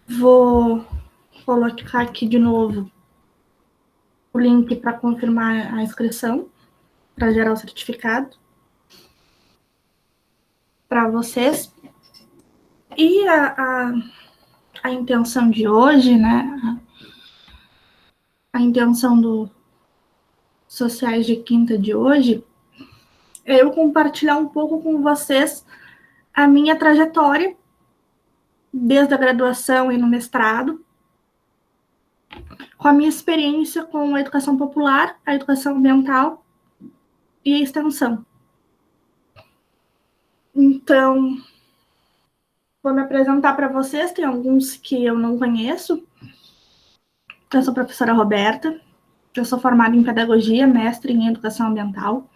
Vou colocar aqui de novo o link para confirmar a inscrição, para gerar o certificado para vocês. E a intenção de hoje, né? A intenção do Sociais de Quinta de hoje é eu compartilhar um pouco com vocês a minha trajetória desde a graduação e no mestrado, com a minha experiência com a educação popular, a educação ambiental e a extensão. Então, vou me apresentar para vocês, tem alguns que eu não conheço. Eu sou a professora Roberta, eu sou formada em pedagogia, mestre em educação ambiental.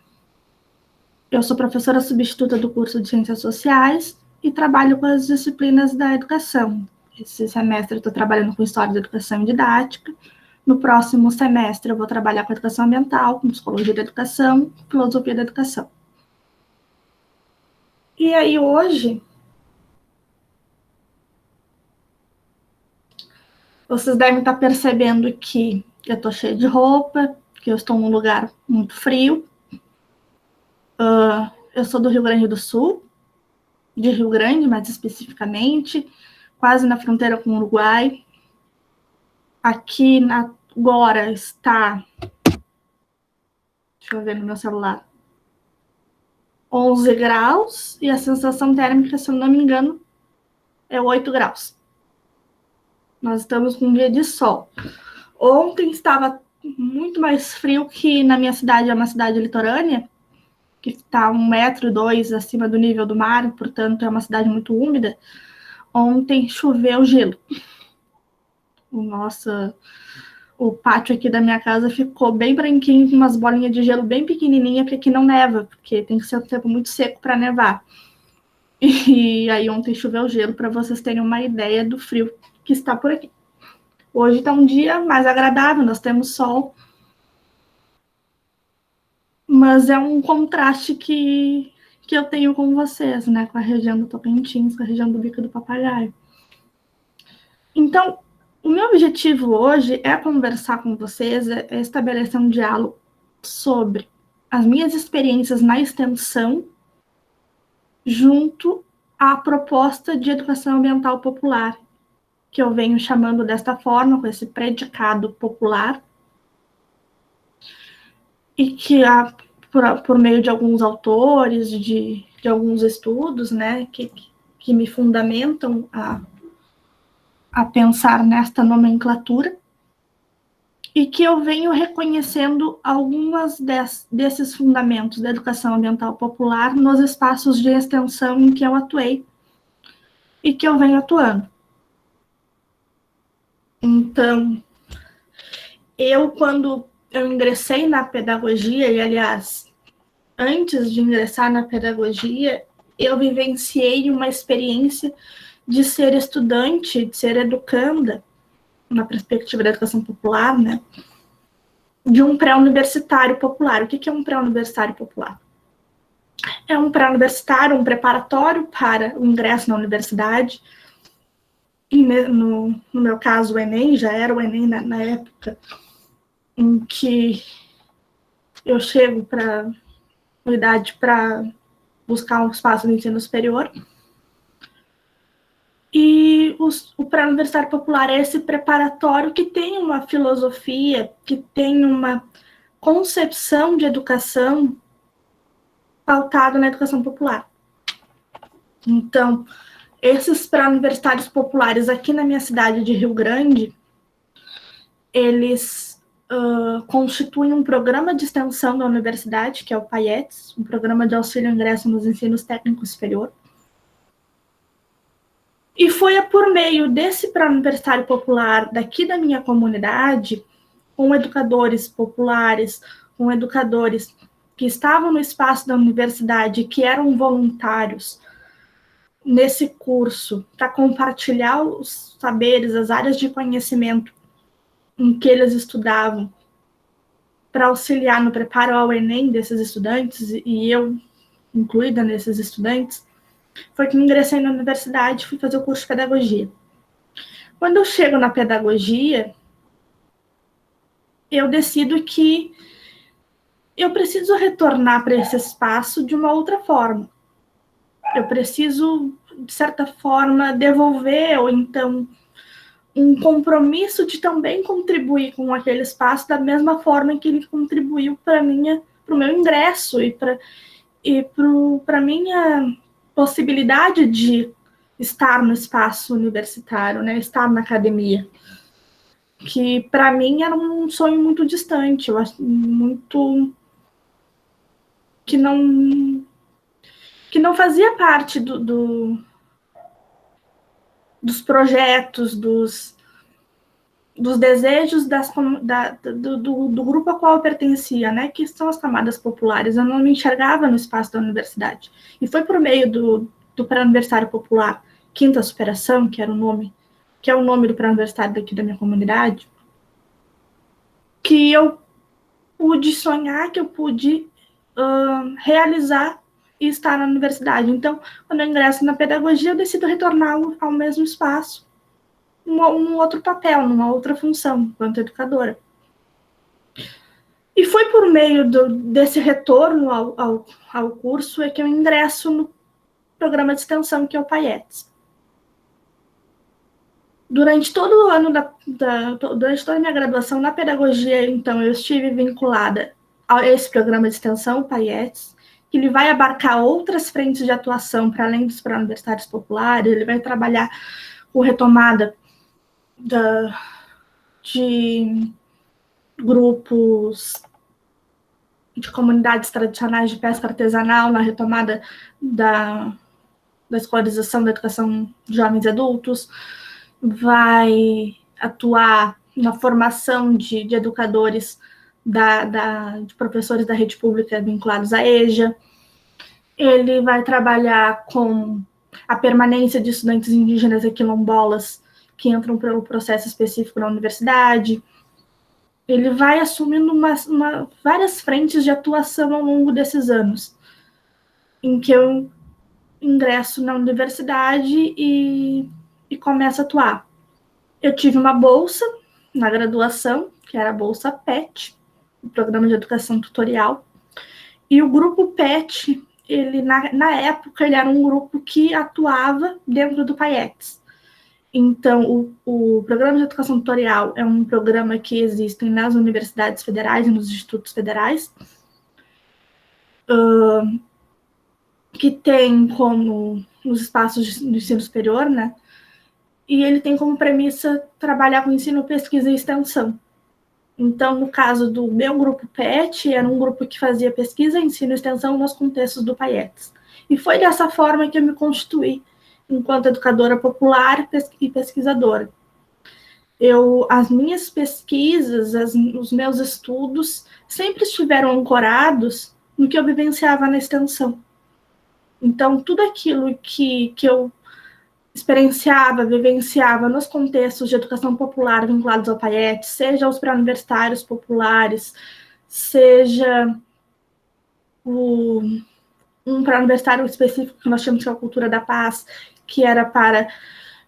Eu sou professora substituta do curso de Ciências Sociais e trabalho com as disciplinas da educação. Esse semestre eu estou trabalhando com História da Educação e Didática. No próximo semestre eu vou trabalhar com Educação Ambiental, com Psicologia da Educação, Filosofia da Educação. E aí hoje, vocês devem estar percebendo que eu estou cheia de roupa, que eu estou num lugar muito frio. Eu sou do Rio Grande do Sul, de Rio Grande, mais especificamente, quase na fronteira com o Uruguai. Aqui agora está, deixa eu ver no meu celular, 11 graus e a sensação térmica, se eu não me engano, é 8 graus. Nós estamos com um dia de sol. Ontem estava muito mais frio que na minha cidade, é uma cidade litorânea, que está 1,2 metros acima do nível do mar, portanto é uma cidade muito úmida. Ontem choveu gelo. O pátio aqui da minha casa ficou bem branquinho, com umas bolinhas de gelo bem pequenininha, porque aqui não neva, porque tem que ser um tempo muito seco para nevar. E aí ontem choveu gelo, para vocês terem uma ideia do frio que está por aqui. Hoje está um dia mais agradável, nós temos sol, mas é um contraste que eu tenho com vocês, né? Com a região do Tocantins, com a região do Bico do Papagaio. Então, o meu objetivo hoje é conversar com vocês, é estabelecer um diálogo sobre as minhas experiências na extensão junto à proposta de educação ambiental popular, que eu venho chamando desta forma, com esse predicado popular, e que por meio de alguns autores, de alguns estudos, né, que me fundamentam a pensar nesta nomenclatura, e que eu venho reconhecendo algumas desses fundamentos da educação ambiental popular nos espaços de extensão em que eu atuei e que eu venho atuando. Então, quando eu ingressei na pedagogia, e aliás, antes de ingressar na pedagogia, eu vivenciei uma experiência de ser estudante, de ser educanda, na perspectiva da educação popular, né? De um pré-universitário popular. O que é um pré-universitário popular? É um pré-universitário, um preparatório para o ingresso na universidade. E no meu caso, o Enem, já era o Enem na época em que eu chego para a idade para buscar um espaço no ensino superior. E o pré-universitário popular é esse preparatório que tem uma filosofia, que tem uma concepção de educação pautada na educação popular. Então, esses pré-universitários populares aqui na minha cidade de Rio Grande, eles constituem um programa de extensão da universidade, que é o PAIETS, um programa de auxílio ao ingresso nos ensinos técnicos superior. E foi por meio desse pré-universitário popular daqui da minha comunidade, com educadores populares, com educadores que estavam no espaço da universidade, que eram voluntários nesse curso, para compartilhar os saberes, as áreas de conhecimento em que eles estudavam, para auxiliar no preparo ao Enem desses estudantes, e eu incluída nesses estudantes, foi que ingressei na universidade e fui fazer o curso de pedagogia. Quando eu chego na pedagogia, eu decido que eu preciso retornar para esse espaço de uma outra forma. Eu preciso, de certa forma, devolver, ou então um compromisso de também contribuir com aquele espaço da mesma forma que ele contribuiu para o meu ingresso e para a minha possibilidade de estar no espaço universitário, né? Estar na academia. Que para mim era um sonho muito distante, eu acho muito que não fazia parte dos projetos, dos desejos do grupo a qual eu pertencia, né, que são as camadas populares. Eu não me enxergava no espaço da universidade. E foi por meio do pré-universitário popular, Quinta Superação, que era o nome, que é o nome do pré-universitário daqui da minha comunidade, que eu pude sonhar, que eu pude realizar e estar na universidade. Então, quando eu ingresso na pedagogia, eu decido retornar ao mesmo espaço, um outro papel, numa outra função, enquanto educadora. E foi por meio desse retorno ao curso é que eu ingresso no programa de extensão, que é o PAIETS. Durante todo o ano, durante toda a minha graduação na pedagogia, então, eu estive vinculada a esse programa de extensão, o PAIETS, que ele vai abarcar outras frentes de atuação para além dos pré-universitários populares. Ele vai trabalhar com retomada de grupos de comunidades tradicionais de pesca artesanal, na retomada da escolarização da educação de jovens e adultos, vai atuar na formação de educadores, de professores da rede pública vinculados à EJA. Ele vai trabalhar com a permanência de estudantes indígenas e quilombolas que entram pelo processo específico na universidade. Ele vai assumindo várias frentes de atuação ao longo desses anos, em que eu ingresso na universidade e começo a atuar. Eu tive uma bolsa na graduação, que era a bolsa PET, o Programa de Educação Tutorial, e o grupo PET, ele, na época, ele era um grupo que atuava dentro do PAIETS. Então, o Programa de Educação Tutorial é um programa que existe nas universidades federais e nos institutos federais, que tem como os espaços de ensino superior, né? E ele tem como premissa trabalhar com ensino, pesquisa e extensão. Então, no caso do meu grupo PET, era um grupo que fazia pesquisa, ensino e extensão nos contextos do PAIETS. E foi dessa forma que eu me constituí enquanto educadora popular e pesquisadora. As minhas pesquisas, os meus estudos, sempre estiveram ancorados no que eu vivenciava na extensão. Então, tudo aquilo que eu experienciava, vivenciava nos contextos de educação popular vinculados ao PAIETS, seja os pré-universitários populares, seja um pré-universitário específico que nós chamamos de Cultura da Paz, que era para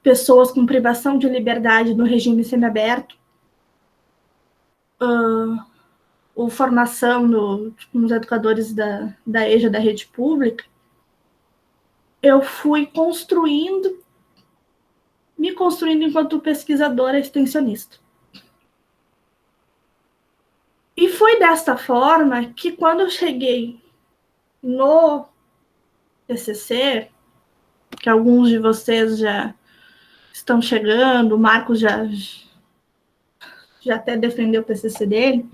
pessoas com privação de liberdade no regime semiaberto, ou formação nos educadores da EJA, da rede pública. Eu fui me construindo enquanto pesquisadora extensionista. E foi desta forma que, quando eu cheguei no TCC, que alguns de vocês já estão chegando, o Marcos já até defendeu o TCC dele,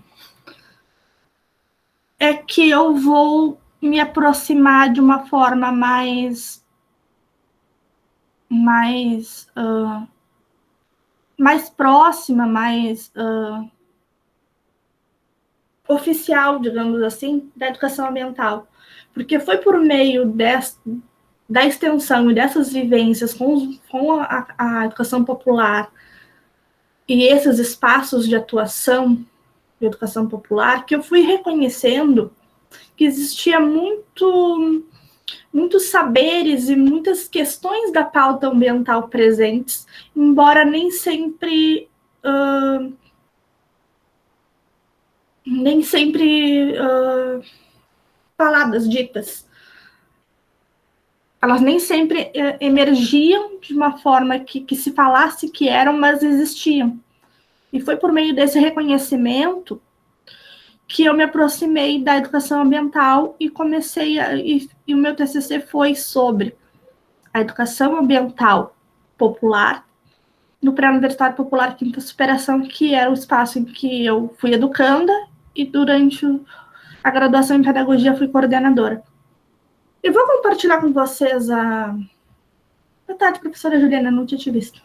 é que eu vou me aproximar de uma forma mais próxima, mais oficial, digamos assim, da educação ambiental. Porque foi por meio da extensão e dessas vivências com a educação popular e esses espaços de atuação de educação popular que eu fui reconhecendo que existia muitos saberes e muitas questões da pauta ambiental presentes, embora nem sempre faladas, ditas. Elas nem sempre emergiam de uma forma que se falasse que eram, mas existiam. E foi por meio desse reconhecimento que eu me aproximei da educação ambiental e e o meu TCC foi sobre a educação ambiental popular no Pré-Universitário Popular Quinta Superação, que era o espaço em que eu fui educanda e durante a graduação em pedagogia fui coordenadora. Eu vou compartilhar com vocês Boa tarde, professora Juliana, não tinha te visto.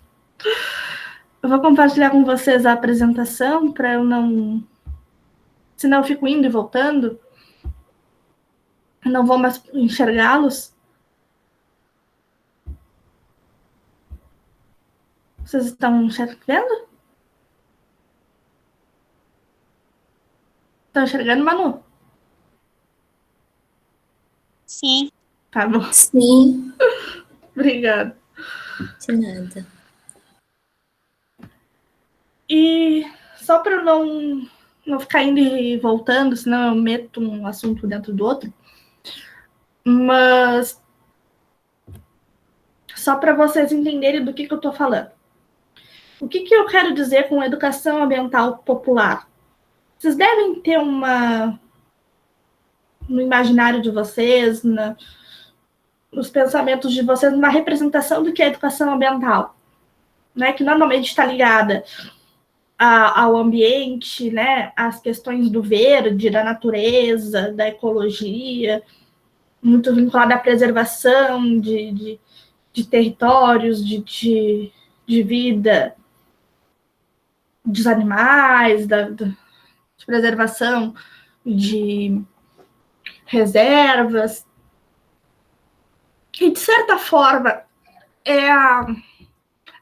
Eu vou compartilhar com vocês a apresentação para eu não... Senão eu fico indo e voltando. Eu não vou mais enxergá-los. Vocês estão vendo? Estão enxergando, Manu? Sim. Tá bom. Sim. Obrigada. De nada. E só para não ficar indo e voltando, senão eu meto um assunto dentro do outro, mas só para vocês entenderem do que eu estou falando. O que eu quero dizer com educação ambiental popular? Vocês devem ter no imaginário de vocês, nos pensamentos de vocês, uma representação do que é educação ambiental, né? Que normalmente está ligada ao ambiente, né? Às questões do verde, da natureza, da ecologia, muito vinculada à preservação de territórios, de vida dos animais, de preservação de reservas. E, de certa forma,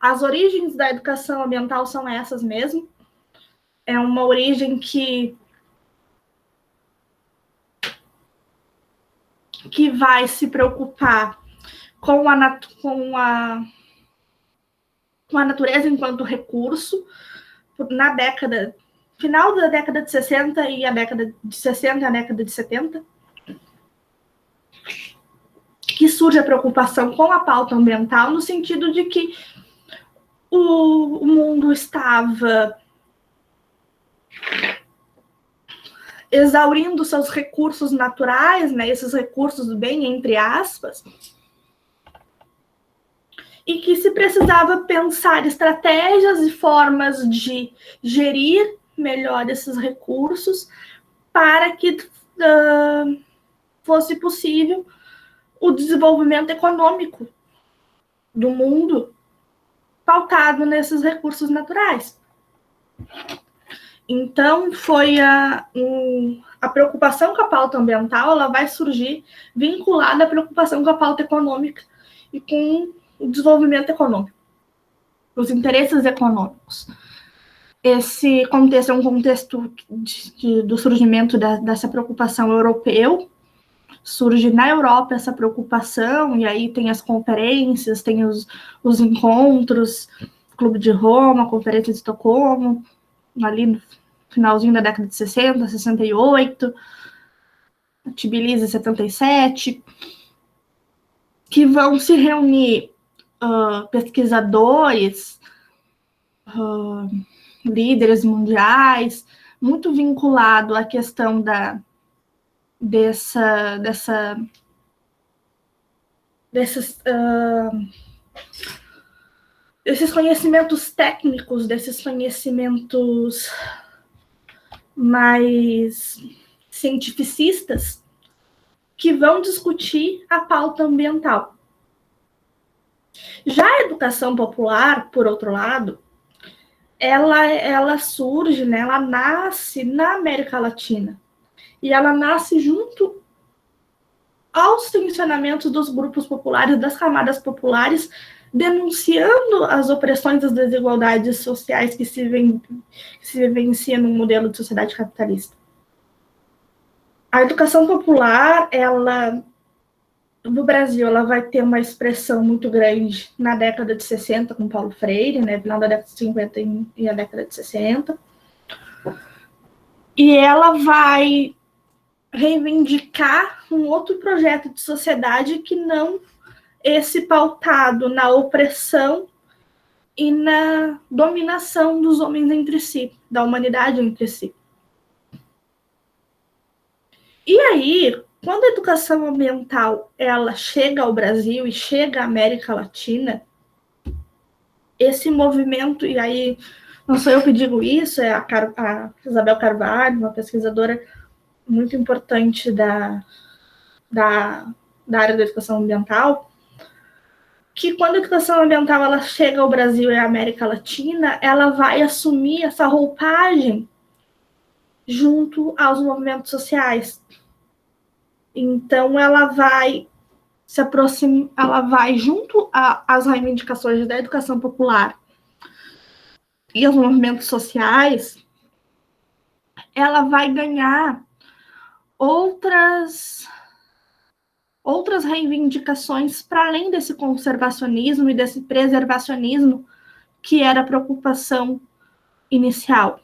as origens da educação ambiental são essas mesmo. É uma origem que vai se preocupar com a natureza enquanto recurso, final da década de 60 e a década de 60 e a década de 70, que surge a preocupação com a pauta ambiental, no sentido de que o mundo estava exaurindo seus recursos naturais, né, esses recursos bem entre aspas, e que se precisava pensar estratégias e formas de gerir melhor esses recursos para que fosse possível o desenvolvimento econômico do mundo pautado nesses recursos naturais. Então, foi a preocupação com a pauta ambiental, ela vai surgir vinculada à preocupação com a pauta econômica e com o desenvolvimento econômico, os interesses econômicos. Esse contexto é um contexto do surgimento dessa preocupação europeu. Surge na Europa essa preocupação, e aí tem as conferências, tem os encontros, Clube de Roma, Conferência de Estocolmo, ali no finalzinho da década de 60, 68, Tbilisi, 77, que vão se reunir pesquisadores, líderes mundiais, muito vinculado à questão desses conhecimentos técnicos, desses conhecimentos mais cientificistas, que vão discutir a pauta ambiental. Já a educação popular, por outro lado, ela surge, né, ela nasce na América Latina. E ela nasce junto aos tensionamentos dos grupos populares, das camadas populares, denunciando as opressões e as desigualdades sociais que se vivenciam no modelo de sociedade capitalista. A educação popular, ela no Brasil, ela vai ter uma expressão muito grande na década de 60, com Paulo Freire, né, final da década de 50 e a década de 60. E ela vai reivindicar um outro projeto de sociedade que não esse pautado na opressão e na dominação dos homens entre si, da humanidade entre si. E aí, quando a educação ambiental ela chega ao Brasil e chega à América Latina, esse movimento, e aí não sou eu que digo isso, é a Isabel Carvalho, uma pesquisadora muito importante da área da educação ambiental, que quando a educação ambiental ela chega ao Brasil e à América Latina, ela vai assumir essa roupagem junto aos movimentos sociais. Então, ela vai se aproximar, ela vai junto às reivindicações da educação popular e aos movimentos sociais, ela vai ganhar outras reivindicações para além desse conservacionismo e desse preservacionismo que era a preocupação inicial,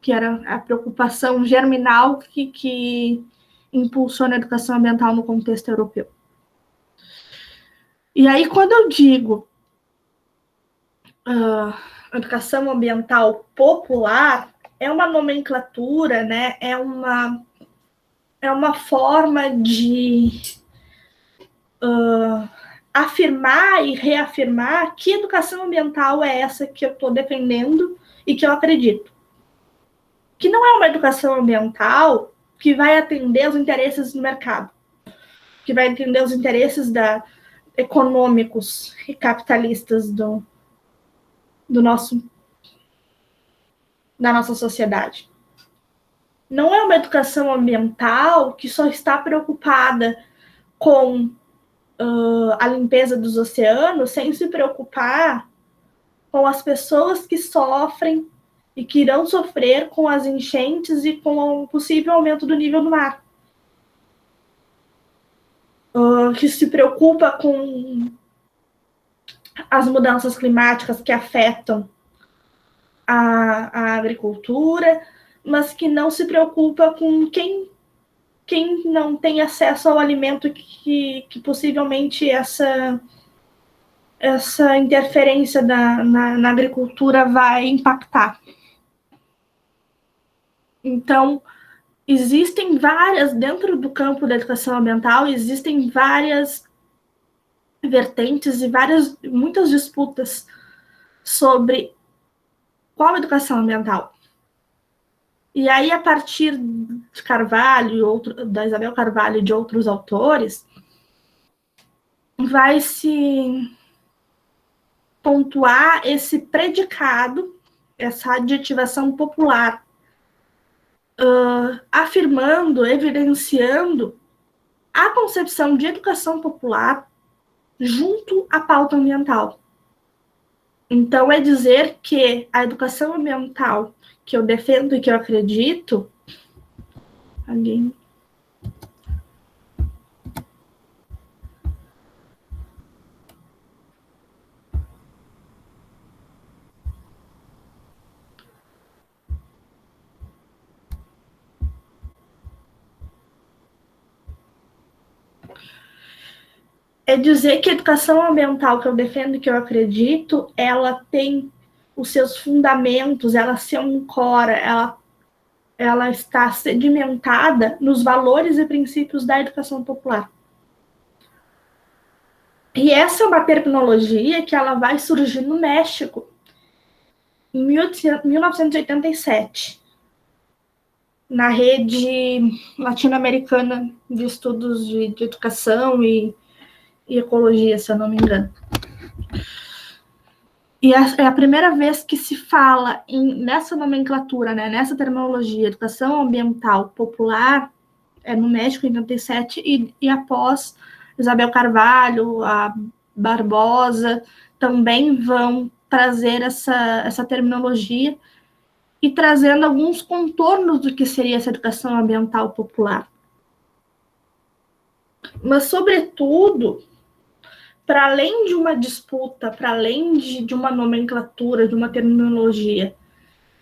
que era a preocupação germinal que impulsiona a educação ambiental no contexto europeu. E aí, quando eu digo educação ambiental popular, é uma nomenclatura, né? É uma forma de afirmar e reafirmar que educação ambiental é essa que eu estou defendendo e que eu acredito. Que não é uma educação ambiental que vai atender aos interesses do mercado, que vai atender aos interesses econômicos e capitalistas da nossa sociedade. Não é uma educação ambiental que só está preocupada com a limpeza dos oceanos, sem se preocupar com as pessoas que sofrem e que irão sofrer com as enchentes e com o possível aumento do nível do mar. Que se preocupa com as mudanças climáticas que afetam a agricultura, mas que não se preocupa com quem não tem acesso ao alimento que possivelmente essa interferência na agricultura vai impactar. Então, existem várias, dentro do campo da educação ambiental, existem várias vertentes e muitas disputas sobre qual educação ambiental. E aí, a partir de Carvalho, da Isabel Carvalho e de outros autores, vai se pontuar esse predicado, essa adjetivação popular, afirmando, evidenciando a concepção de educação popular junto à pauta ambiental. Então, é dizer que a educação ambiental que eu defendo e que eu acredito... É dizer que a educação ambiental que eu defendo e que eu acredito, ela tem os seus fundamentos, ela se ancora, ela está sedimentada nos valores e princípios da educação popular. E essa é uma terminologia que ela vai surgir no México em 1987, na rede latino-americana de estudos de educação e ecologia, se eu não me engano. E é a primeira vez que se fala nessa nomenclatura, né, nessa terminologia, educação ambiental popular, no México, em 87, e após Isabel Carvalho, a Barbosa, também vão trazer essa terminologia e trazendo alguns contornos do que seria essa educação ambiental popular. Mas, sobretudo, para além de uma disputa, para além de uma nomenclatura, de uma terminologia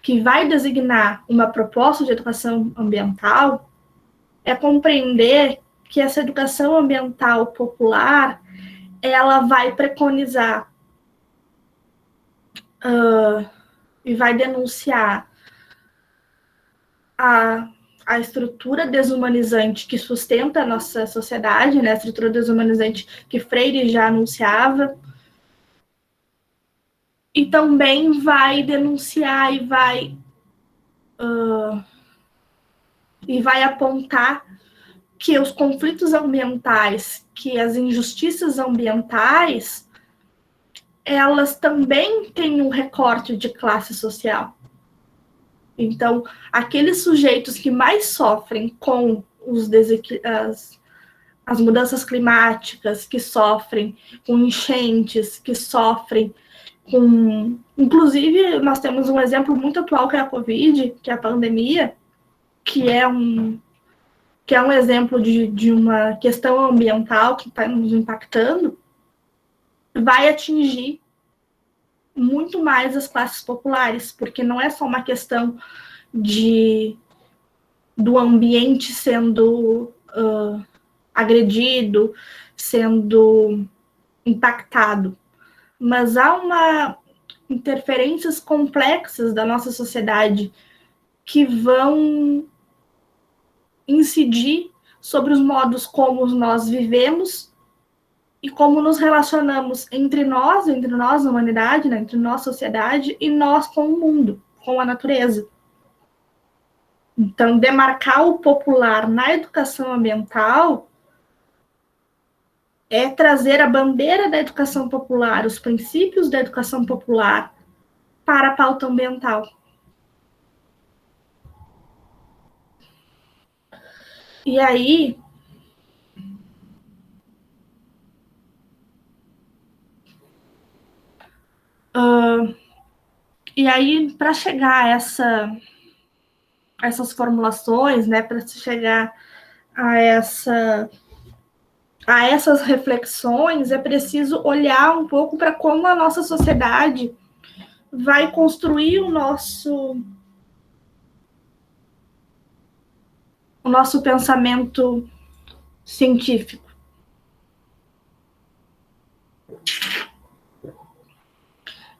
que vai designar uma proposta de educação ambiental, é compreender que essa educação ambiental popular ela vai preconizar e vai denunciar a estrutura desumanizante que sustenta a nossa sociedade, né? A estrutura desumanizante que Freire já anunciava, e também vai denunciar e vai apontar que os conflitos ambientais, que as injustiças ambientais, elas também têm um recorte de classe social. Então, aqueles sujeitos que mais sofrem com as mudanças climáticas, que sofrem com enchentes, que sofrem com... Inclusive, nós temos um exemplo muito atual, que é a Covid, que é a pandemia, que é um exemplo de uma questão ambiental que está nos impactando, vai atingir muito mais as classes populares, porque não é só uma questão do ambiente sendo agredido, sendo impactado, mas há interferências complexas da nossa sociedade que vão incidir sobre os modos como nós vivemos e como nos relacionamos entre nós, a humanidade, né, entre nós, sociedade, e nós com o mundo, com a natureza. Então, demarcar o popular na educação ambiental é trazer a bandeira da educação popular, os princípios da educação popular para a pauta ambiental. E aí, para chegar a essas formulações, né, para se chegar a essas reflexões, é preciso olhar um pouco para como a nossa sociedade vai construir o nosso pensamento científico.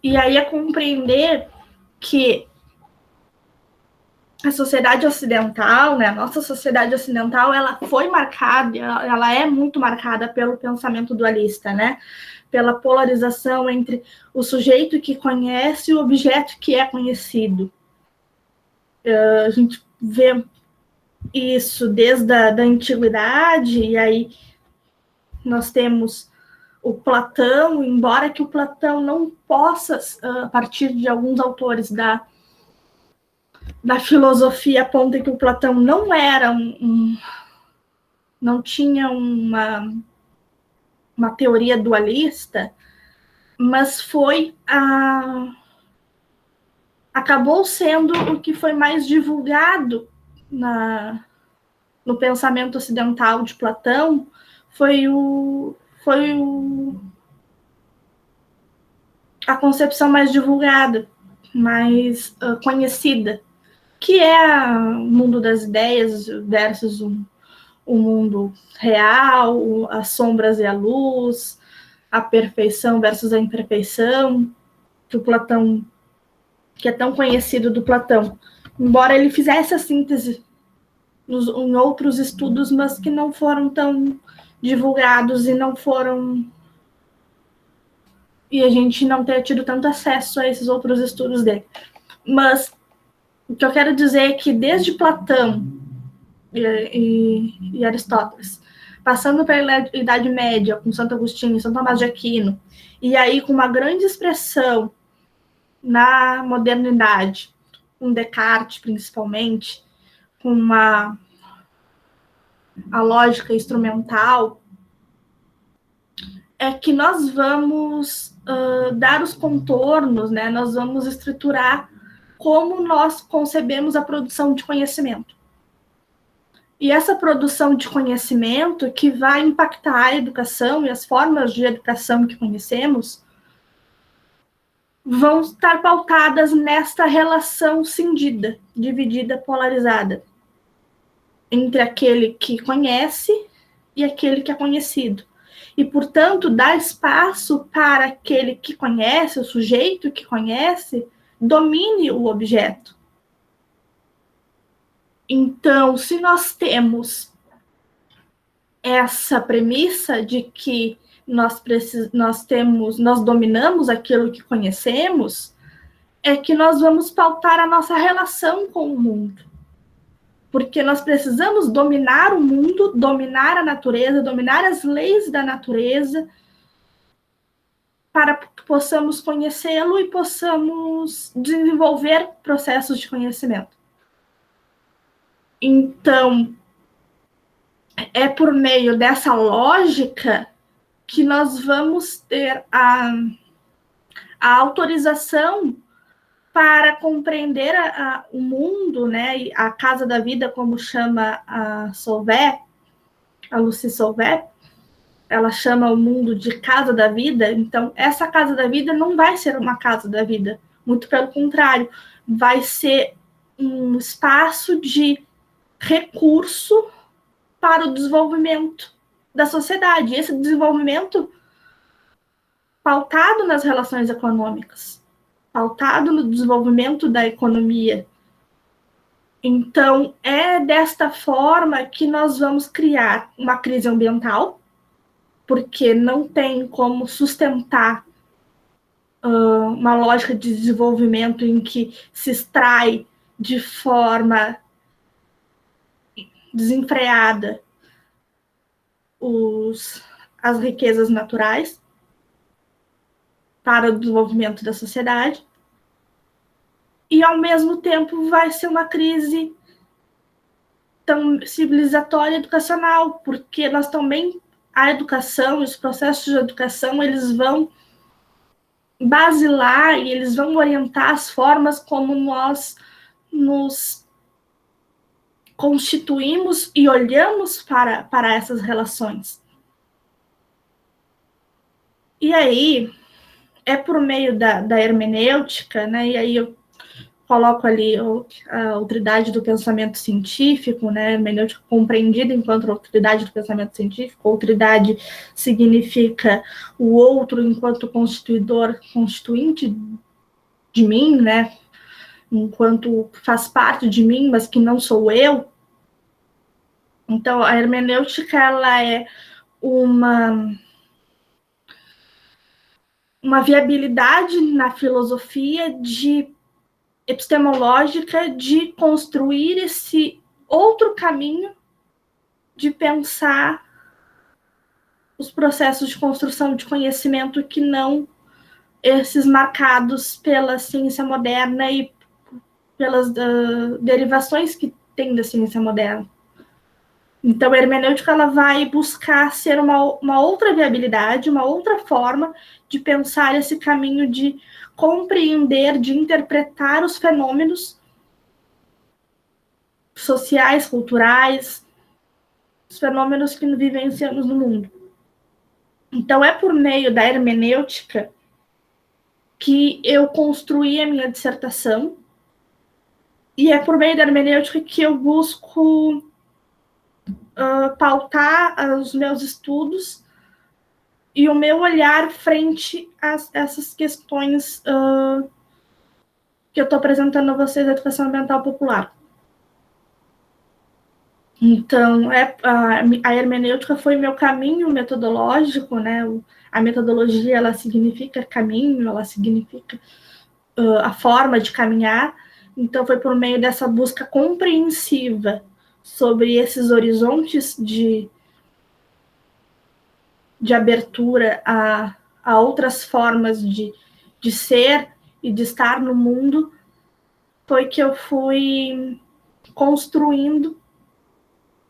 E aí é compreender que a sociedade ocidental, né, a nossa sociedade ocidental, ela foi marcada, ela é muito marcada pelo pensamento dualista, né? Pela polarização entre o sujeito que conhece e o objeto que é conhecido. A gente vê isso desde a antiguidade, e aí nós temos o Platão, embora que o Platão não possa, a partir de alguns autores da filosofia, aponta que o Platão não era não tinha uma teoria dualista, mas acabou sendo o que foi mais divulgado no pensamento ocidental de Platão, foi a concepção mais divulgada, mais conhecida, que é o mundo das ideias versus o mundo real, as sombras e a luz, a perfeição versus a imperfeição, que o Platão, que é tão conhecido do Platão, embora ele fizesse a síntese em outros estudos, mas que não foram tão divulgados e a gente não tenha tido tanto acesso a esses outros estudos dele. Mas o que eu quero dizer é que desde Platão e Aristóteles, passando pela Idade Média, com Santo Agostinho, São Tomás de Aquino, e aí com uma grande expressão na modernidade, com Descartes principalmente, com a lógica instrumental, é que nós vamos dar os contornos, né? Nós vamos estruturar como nós concebemos a produção de conhecimento. E essa produção de conhecimento que vai impactar a educação e as formas de educação que conhecemos vão estar pautadas nesta relação cindida, dividida, polarizada, entre aquele que conhece e aquele que é conhecido. E, portanto, dá espaço para aquele que conhece, o sujeito que conhece, domine o objeto. Então, se nós temos essa premissa de que nós dominamos aquilo que conhecemos, é que nós vamos pautar a nossa relação com o mundo. Porque nós precisamos dominar o mundo, dominar a natureza, dominar as leis da natureza, para que possamos conhecê-lo e possamos desenvolver processos de conhecimento. Então, é por meio dessa lógica que nós vamos ter a autorização para compreender o mundo, né, a casa da vida, como chama a Solvay, a Lucy Solvay, ela chama o mundo de casa da vida. Então, essa casa da vida não vai ser uma casa da vida, muito pelo contrário, vai ser um espaço de recurso para o desenvolvimento da sociedade. Esse desenvolvimento pautado nas relações econômicas, pautado no desenvolvimento da economia. Então, é desta forma que nós vamos criar uma crise ambiental, porque não tem como sustentar uma lógica de desenvolvimento em que se extrai de forma desenfreada as riquezas naturais para o desenvolvimento da sociedade. E, ao mesmo tempo, vai ser uma crise tão civilizatória e educacional, porque nós também, a educação, os processos de educação, eles vão basilar e eles vão orientar as formas como nós nos constituímos e olhamos para essas relações. E aí, é por meio da hermenêutica, né, e aí eu coloco ali a autoridade do pensamento científico, né, hermenêutica compreendida enquanto autoridade do pensamento científico. Autoridade significa o outro enquanto constituinte de mim, né, enquanto faz parte de mim, mas que não sou eu. Então, a hermenêutica, ela é uma viabilidade na filosofia epistemológica de construir esse outro caminho de pensar os processos de construção de conhecimento que não esses marcados pela ciência moderna e pelas derivações que tem da ciência moderna. Então, a hermenêutica, ela vai buscar ser uma outra viabilidade, uma outra forma de pensar esse caminho de compreender, de interpretar os fenômenos sociais, culturais, os fenômenos que vivenciamos no mundo. Então, é por meio da hermenêutica que eu construí a minha dissertação, e é por meio da hermenêutica que eu busco pautar os meus estudos e o meu olhar frente a essas questões que eu estou apresentando a vocês da educação ambiental popular. Então, a hermenêutica foi meu caminho metodológico, né? A metodologia, ela significa caminho, ela significa a forma de caminhar. Então, foi por meio dessa busca compreensiva sobre esses horizontes de abertura a outras formas de ser e de estar no mundo, foi que eu fui construindo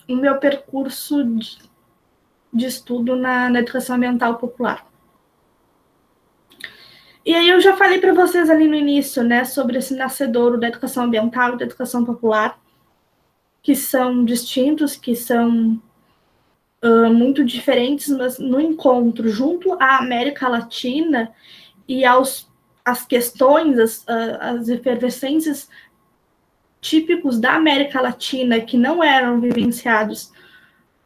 o meu percurso de estudo na educação ambiental popular. E aí eu já falei para vocês ali no início, né, sobre esse nascedouro da educação ambiental e da educação popular, que são distintos, que são muito diferentes, mas no encontro junto à América Latina e as questões, as efervescências típicos da América Latina que não eram vivenciados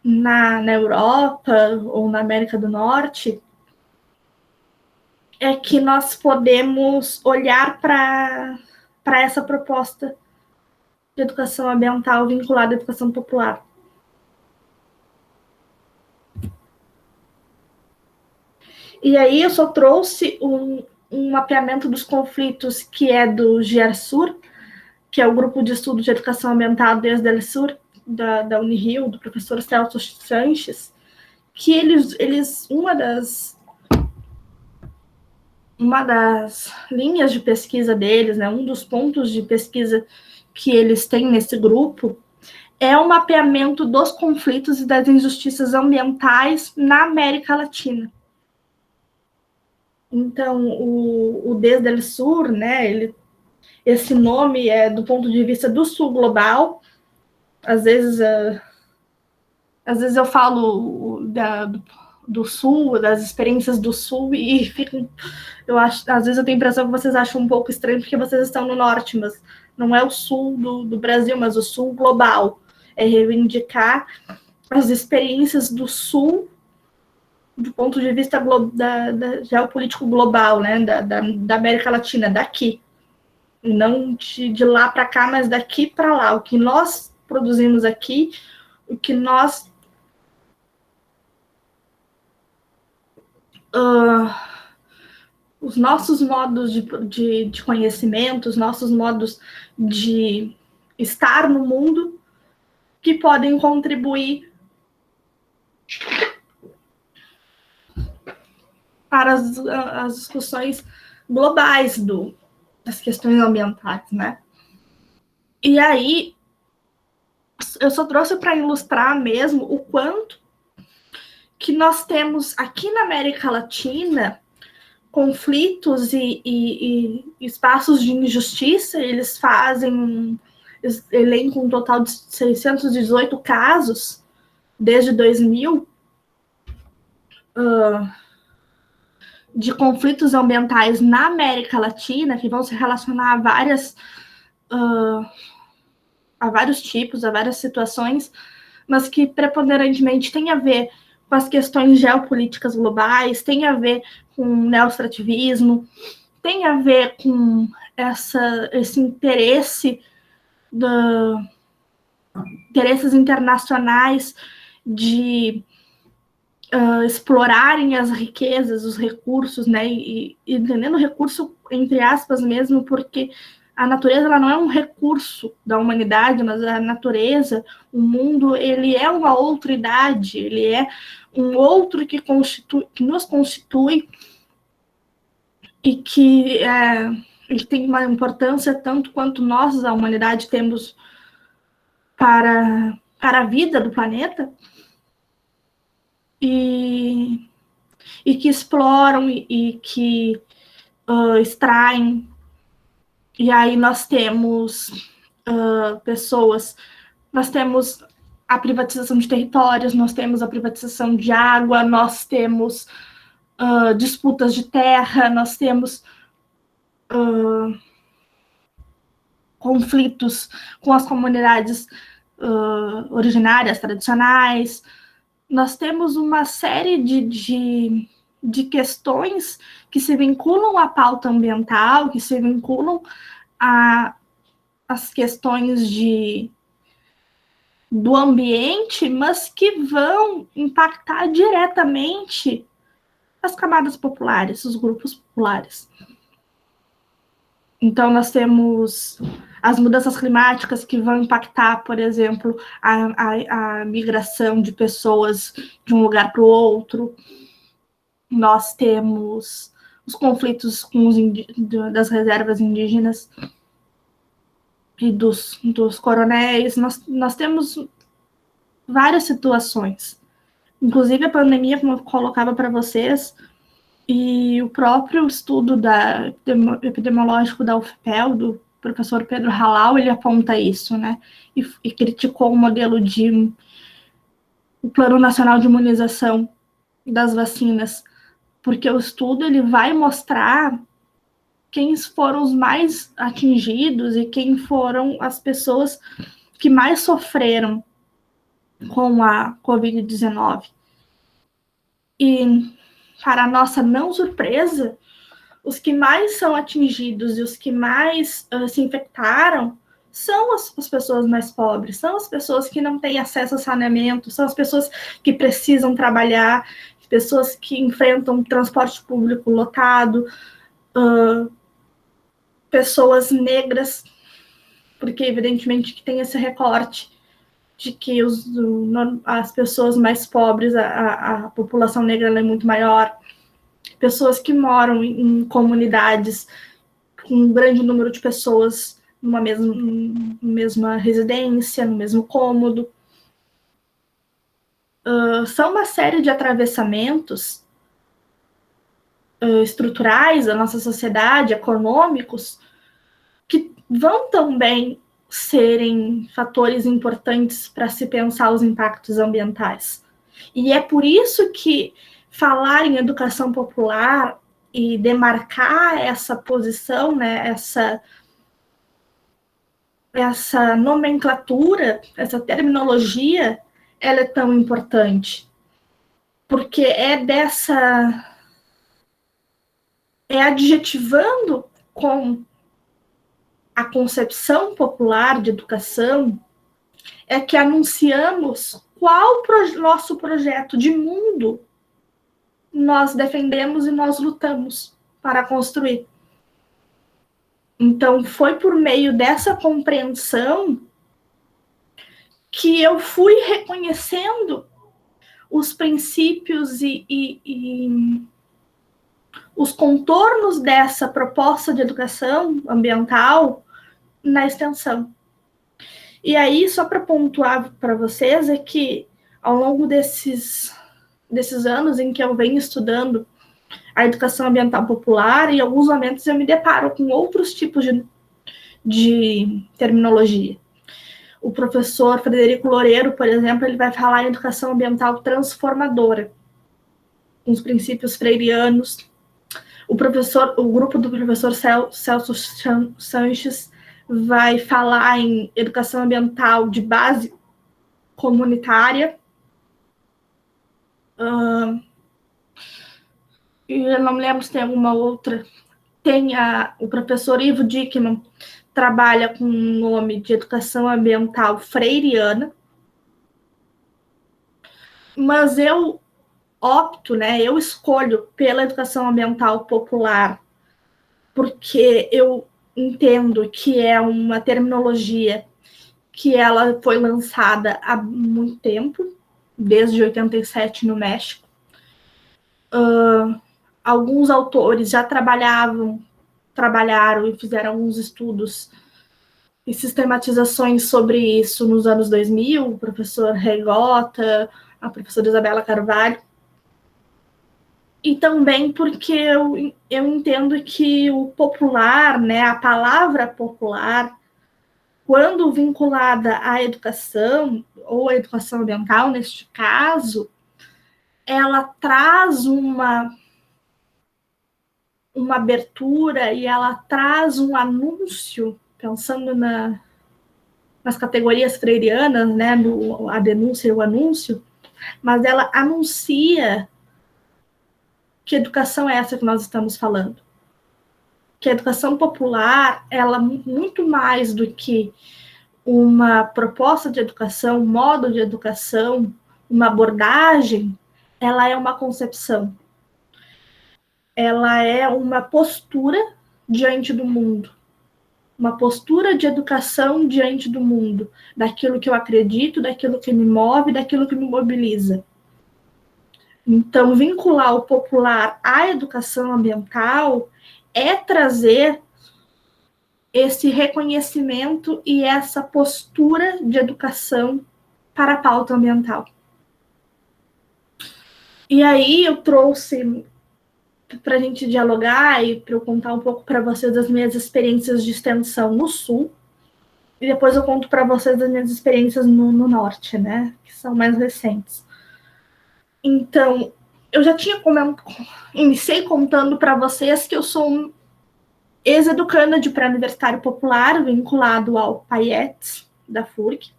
na Europa ou na América do Norte, é que nós podemos olhar para essa proposta de educação ambiental vinculada à educação popular. E aí eu só trouxe um mapeamento dos conflitos que é do GERSUR, que é o Grupo de Estudo de Educação Ambiental desde o Sur, da Unirio, do professor Celso Sanches, que uma das linhas de pesquisa deles, né, um dos pontos de pesquisa que eles têm nesse grupo, é o mapeamento dos conflitos e das injustiças ambientais na América Latina. Então, o Desde el Sur, né, esse nome é do ponto de vista do Sul global. Às vezes eu falo do Sul, das experiências do Sul, e às vezes eu tenho a impressão que vocês acham um pouco estranho, porque vocês estão no Norte, mas não é o Sul do Brasil, mas o Sul global. É reivindicar as experiências do Sul do ponto de vista da geopolítico global, né, da América Latina, daqui. Não de lá para cá, mas daqui para lá. O que nós produzimos aqui, o que nós os nossos modos de conhecimento, os nossos modos de estar no mundo, que podem contribuir para as discussões globais das questões ambientais, né? E aí, eu só trouxe para ilustrar mesmo o quanto que nós temos aqui na América Latina conflitos e espaços de injustiça. Eles elencam um total de 618 casos desde 2000 de conflitos ambientais na América Latina, que vão se relacionar a vários tipos, a várias situações, mas que preponderantemente tem a ver com as questões geopolíticas globais, tem a ver com neoextrativismo, tem a ver com esse interesse interesses internacionais de explorarem as riquezas, os recursos, né, e entendendo o recurso entre aspas mesmo, porque a natureza ela não é um recurso da humanidade, mas a natureza, o mundo, ele é uma outridade, ele é um outro que nos constitui e que ele tem uma importância tanto quanto nós, a humanidade, temos para a vida do planeta, e que exploram e que extraem. E aí nós temos pessoas, nós temos a privatização de territórios, nós temos a privatização de água, nós temos disputas de terra, nós temos conflitos com as comunidades originárias, tradicionais. Nós temos uma série de questões que se vinculam à pauta ambiental, que se vinculam às questões do ambiente, mas que vão impactar diretamente as camadas populares, os grupos populares. Então, nós temos as mudanças climáticas que vão impactar, por exemplo, a migração de pessoas de um lugar para o outro. Nós temos os conflitos com das reservas indígenas e dos coronéis. Nós temos várias situações. Inclusive, a pandemia, como eu colocava para vocês, e o próprio estudo epidemiológico da UFPEL, professor Pedro Halal, ele aponta isso, né? E criticou o modelo o Plano Nacional de Imunização das vacinas, porque o estudo ele vai mostrar quem foram os mais atingidos e quem foram as pessoas que mais sofreram com a Covid-19. E, para nossa não surpresa, os que mais são atingidos e os que mais se infectaram são as pessoas mais pobres, são as pessoas que não têm acesso a saneamento, são as pessoas que precisam trabalhar, pessoas que enfrentam transporte público lotado, pessoas negras, porque evidentemente que tem esse recorte de que as pessoas mais pobres, a população negra é muito maior, pessoas que moram em comunidades com um grande número de pessoas numa mesma residência, no mesmo cômodo. São uma série de atravessamentos estruturais da nossa sociedade, econômicos, que vão também serem fatores importantes para se pensar os impactos ambientais. E é por isso que falar em educação popular e demarcar essa posição, né, essa nomenclatura, essa terminologia, ela é tão importante. Porque é adjetivando com a concepção popular de educação, é que anunciamos qual nosso projeto de mundo nós defendemos e nós lutamos para construir. Então, foi por meio dessa compreensão que eu fui reconhecendo os princípios e os contornos dessa proposta de educação ambiental na extensão. E aí, só para pontuar para vocês, é que ao longo desses anos em que eu venho estudando a educação ambiental popular, em alguns momentos eu me deparo com outros tipos de terminologia. O professor Frederico Loureiro, por exemplo, ele vai falar em educação ambiental transformadora, com os princípios freirianos. O grupo do professor Celso Sanches vai falar em educação ambiental de base comunitária. E eu não me lembro se tem alguma outra. Tem o professor Ivo Dickmann, trabalha com o nome de educação ambiental freiriana. Mas eu opto, né, eu escolho pela educação ambiental popular, porque eu entendo que é uma terminologia que ela foi lançada há muito tempo, desde 87 no México. Alguns autores já trabalharam e fizeram alguns estudos e sistematizações sobre isso nos anos 2000, o professor Regota, a professora Isabela Carvalho. E também porque eu entendo que o popular, né, a palavra popular, quando vinculada à educação, ou à educação ambiental, neste caso, ela traz uma abertura e ela traz um anúncio, pensando nas categorias freirianas, né, a denúncia e o anúncio, mas ela anuncia que educação é essa que nós estamos falando. Que a educação popular, ela muito mais do que uma proposta de educação, um modo de educação, uma abordagem, ela é uma concepção. Ela é uma postura diante do mundo. Uma postura de educação diante do mundo, daquilo que eu acredito, daquilo que me move, daquilo que me mobiliza. Então, vincular o popular à educação ambiental é trazer esse reconhecimento e essa postura de educação para a pauta ambiental. E aí eu trouxe para a gente dialogar e para eu contar um pouco para vocês das minhas experiências de extensão no Sul. E depois eu conto para vocês das minhas experiências no Norte, né? Que são mais recentes. Então, eu já tinha iniciei contando para vocês que eu sou ex-educanda de pré-universitário popular, vinculado ao PAIETS da FURG,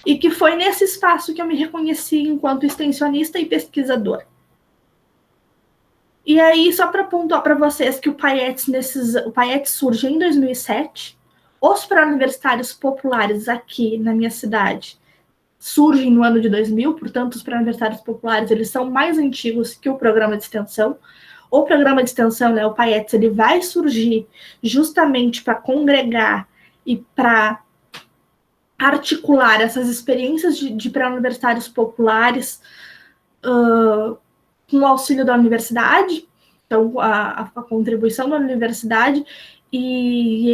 e que foi nesse espaço que eu me reconheci enquanto extensionista e pesquisadora. E aí, só para pontuar para vocês que o PAIETS surge em 2007, os pré-universitários populares aqui na minha cidade surgem no ano de 2000, portanto, os pré-universitários populares eles são mais antigos que o programa de extensão. O programa de extensão, né, o PAIETS, ele vai surgir justamente para congregar e para articular essas experiências de pré-universitários populares com o auxílio da universidade, então a contribuição da universidade e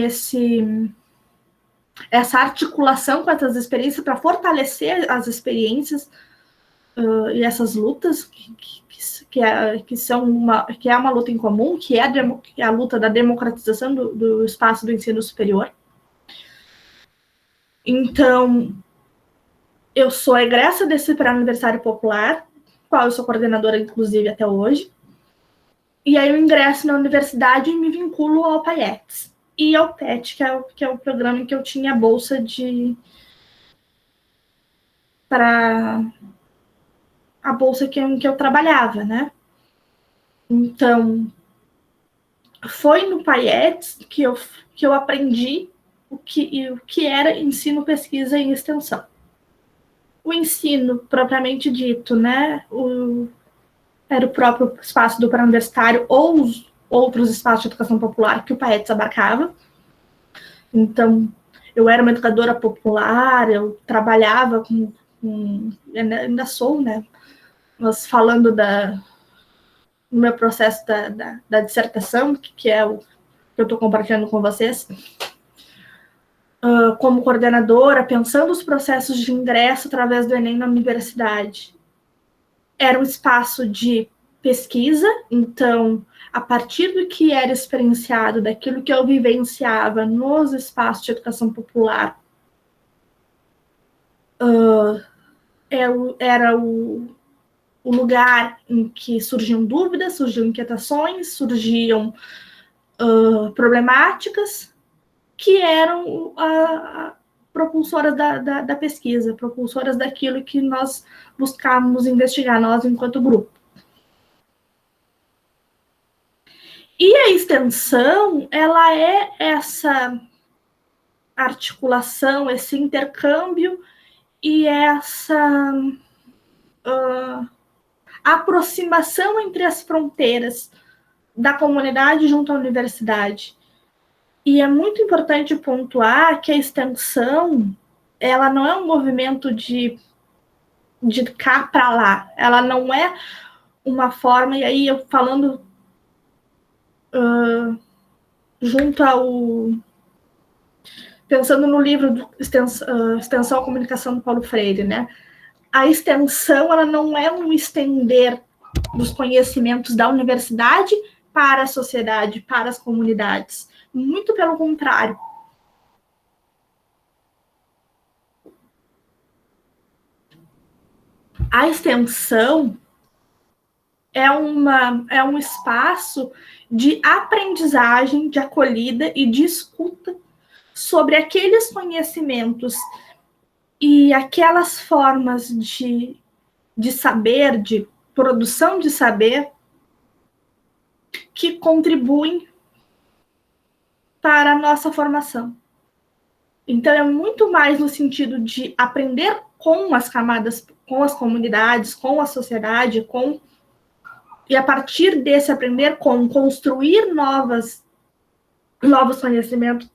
essa articulação com essas experiências para fortalecer as experiências e essas lutas que é uma luta em comum, que é a luta da democratização do espaço do ensino superior. Então, eu sou egressa desse pré-universitário popular, qual eu sou coordenadora, inclusive, até hoje. E aí eu ingresso na universidade e me vinculo ao PAIETS e ao PET, que é o programa em que eu tinha a bolsa a bolsa em que eu trabalhava, né? Então, foi no PAIETS que eu aprendi o que era ensino, pesquisa e extensão. O ensino, propriamente dito, né? Era o próprio espaço do pré-universitário ou os outros espaços de educação popular que o PAETS abarcava. Então, eu era uma educadora popular, eu trabalhava ainda sou, né? Mas falando no meu processo da dissertação, que é o que eu estou compartilhando com vocês, como coordenadora, pensando os processos de ingresso através do Enem na universidade. Era um espaço de pesquisa, então, a partir do que era experienciado, daquilo que eu vivenciava nos espaços de educação popular, era o lugar em que surgiam dúvidas, surgiam inquietações, surgiam problemáticas que eram propulsoras da pesquisa, propulsoras daquilo que nós buscávamos investigar, nós enquanto grupo. E a extensão, ela é essa articulação, esse intercâmbio e essa aproximação entre as fronteiras da comunidade junto à universidade. E é muito importante pontuar que a extensão, ela não é um movimento de cá para lá. Ela não é uma forma, e aí eu falando pensando no livro do Extensão à Comunicação do Paulo Freire, né? A extensão, ela não é um estender dos conhecimentos da universidade para a sociedade, para as comunidades. Muito pelo contrário. A extensão é um espaço de aprendizagem, de acolhida e de escuta sobre aqueles conhecimentos e aquelas formas de saber, de produção de saber, que contribuem para a nossa formação. Então, é muito mais no sentido de aprender com as camadas, com as comunidades, com a sociedade, e a partir desse aprender com construir novos conhecimentos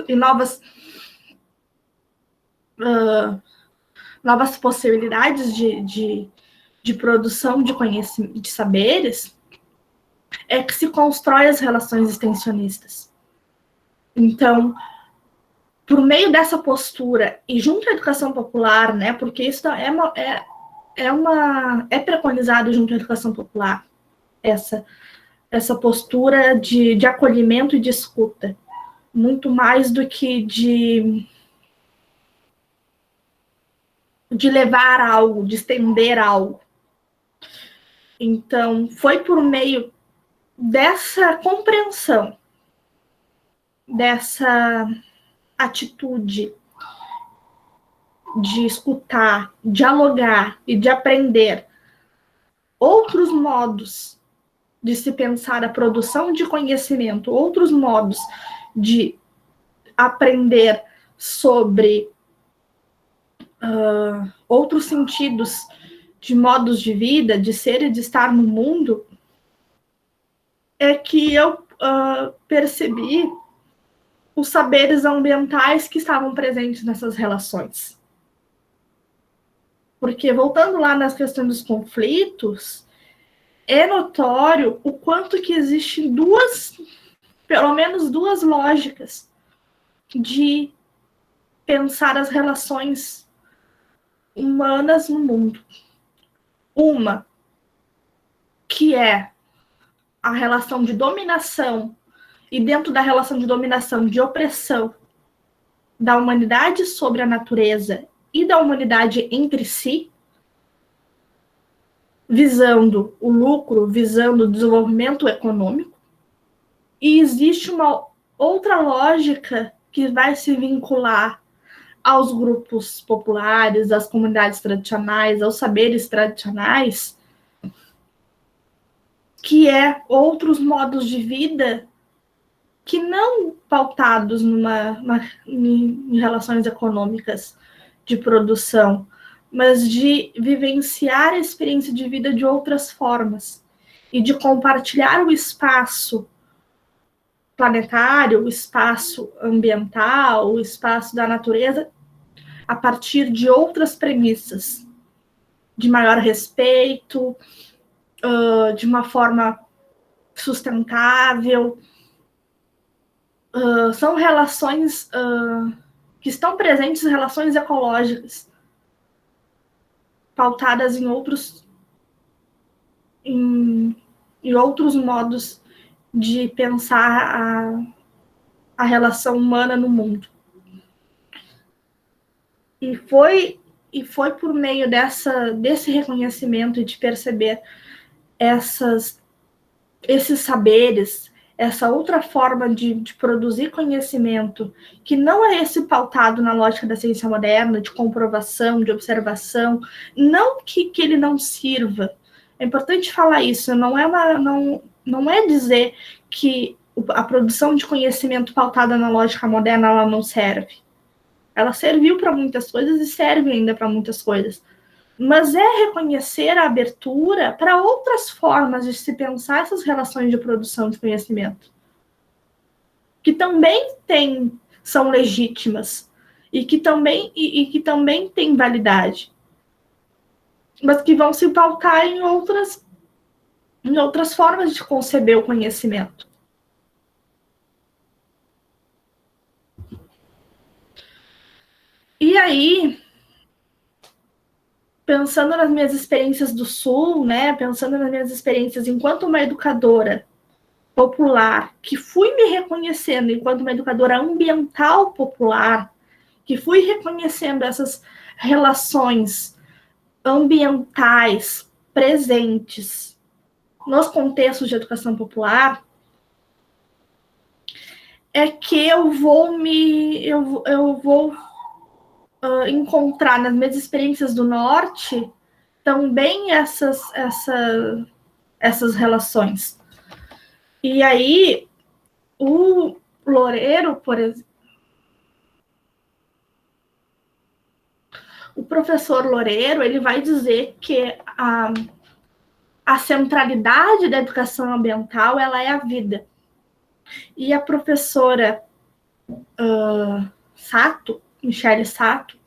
e novas possibilidades de produção de conhecimento, de saberes, é que se constrói as relações extensionistas. Então, por meio dessa postura, e junto à educação popular, né, porque isso é preconizado junto à educação popular, essa postura de acolhimento e de escuta, muito mais do que de levar algo, de estender algo. Então, foi por meio dessa compreensão, dessa atitude de escutar, dialogar e de aprender outros modos de se pensar a produção de conhecimento, outros modos de aprender sobre outros sentidos de modos de vida, de ser e de estar no mundo, é que eu percebi os saberes ambientais que estavam presentes nessas relações. Porque, voltando lá nas questões dos conflitos, é notório o quanto que existem pelo menos duas lógicas de pensar as relações humanas no mundo. Uma, que é a relação de dominação, e dentro da relação de dominação, de opressão da humanidade sobre a natureza e da humanidade entre si, visando o lucro, visando o desenvolvimento econômico. E existe uma outra lógica que vai se vincular aos grupos populares, às comunidades tradicionais, aos saberes tradicionais, que é outros modos de vida que não pautados em relações econômicas de produção, mas de vivenciar a experiência de vida de outras formas e de compartilhar o espaço planetário, o espaço ambiental, o espaço da natureza, a partir de outras premissas, de maior respeito, de uma forma sustentável. São relações que estão presentes, relações ecológicas, pautadas em outros modos de pensar a relação humana no mundo. E foi por meio desse reconhecimento e de perceber esses saberes, essa outra forma de produzir conhecimento, que não é esse pautado na lógica da ciência moderna, de comprovação, de observação, não que ele não sirva. É importante falar isso, não é dizer que a produção de conhecimento pautada na lógica moderna ela não serve. Ela serviu para muitas coisas e serve ainda para muitas coisas. Mas é reconhecer a abertura para outras formas de se pensar essas relações de produção de conhecimento, que também são legítimas e que também têm validade, mas que vão se pautar em outras formas de conceber o conhecimento. E aí, pensando nas minhas experiências do Sul, né, pensando nas minhas experiências enquanto uma educadora popular, que fui me reconhecendo enquanto uma educadora ambiental popular, que fui reconhecendo essas relações ambientais presentes nos contextos de educação popular, é que eu vou encontrar nas minhas experiências do Norte também essas relações. E aí, o Loureiro, por exemplo, o professor Loureiro, ele vai dizer que a centralidade da educação ambiental ela é a vida. E a professora Michele Sato,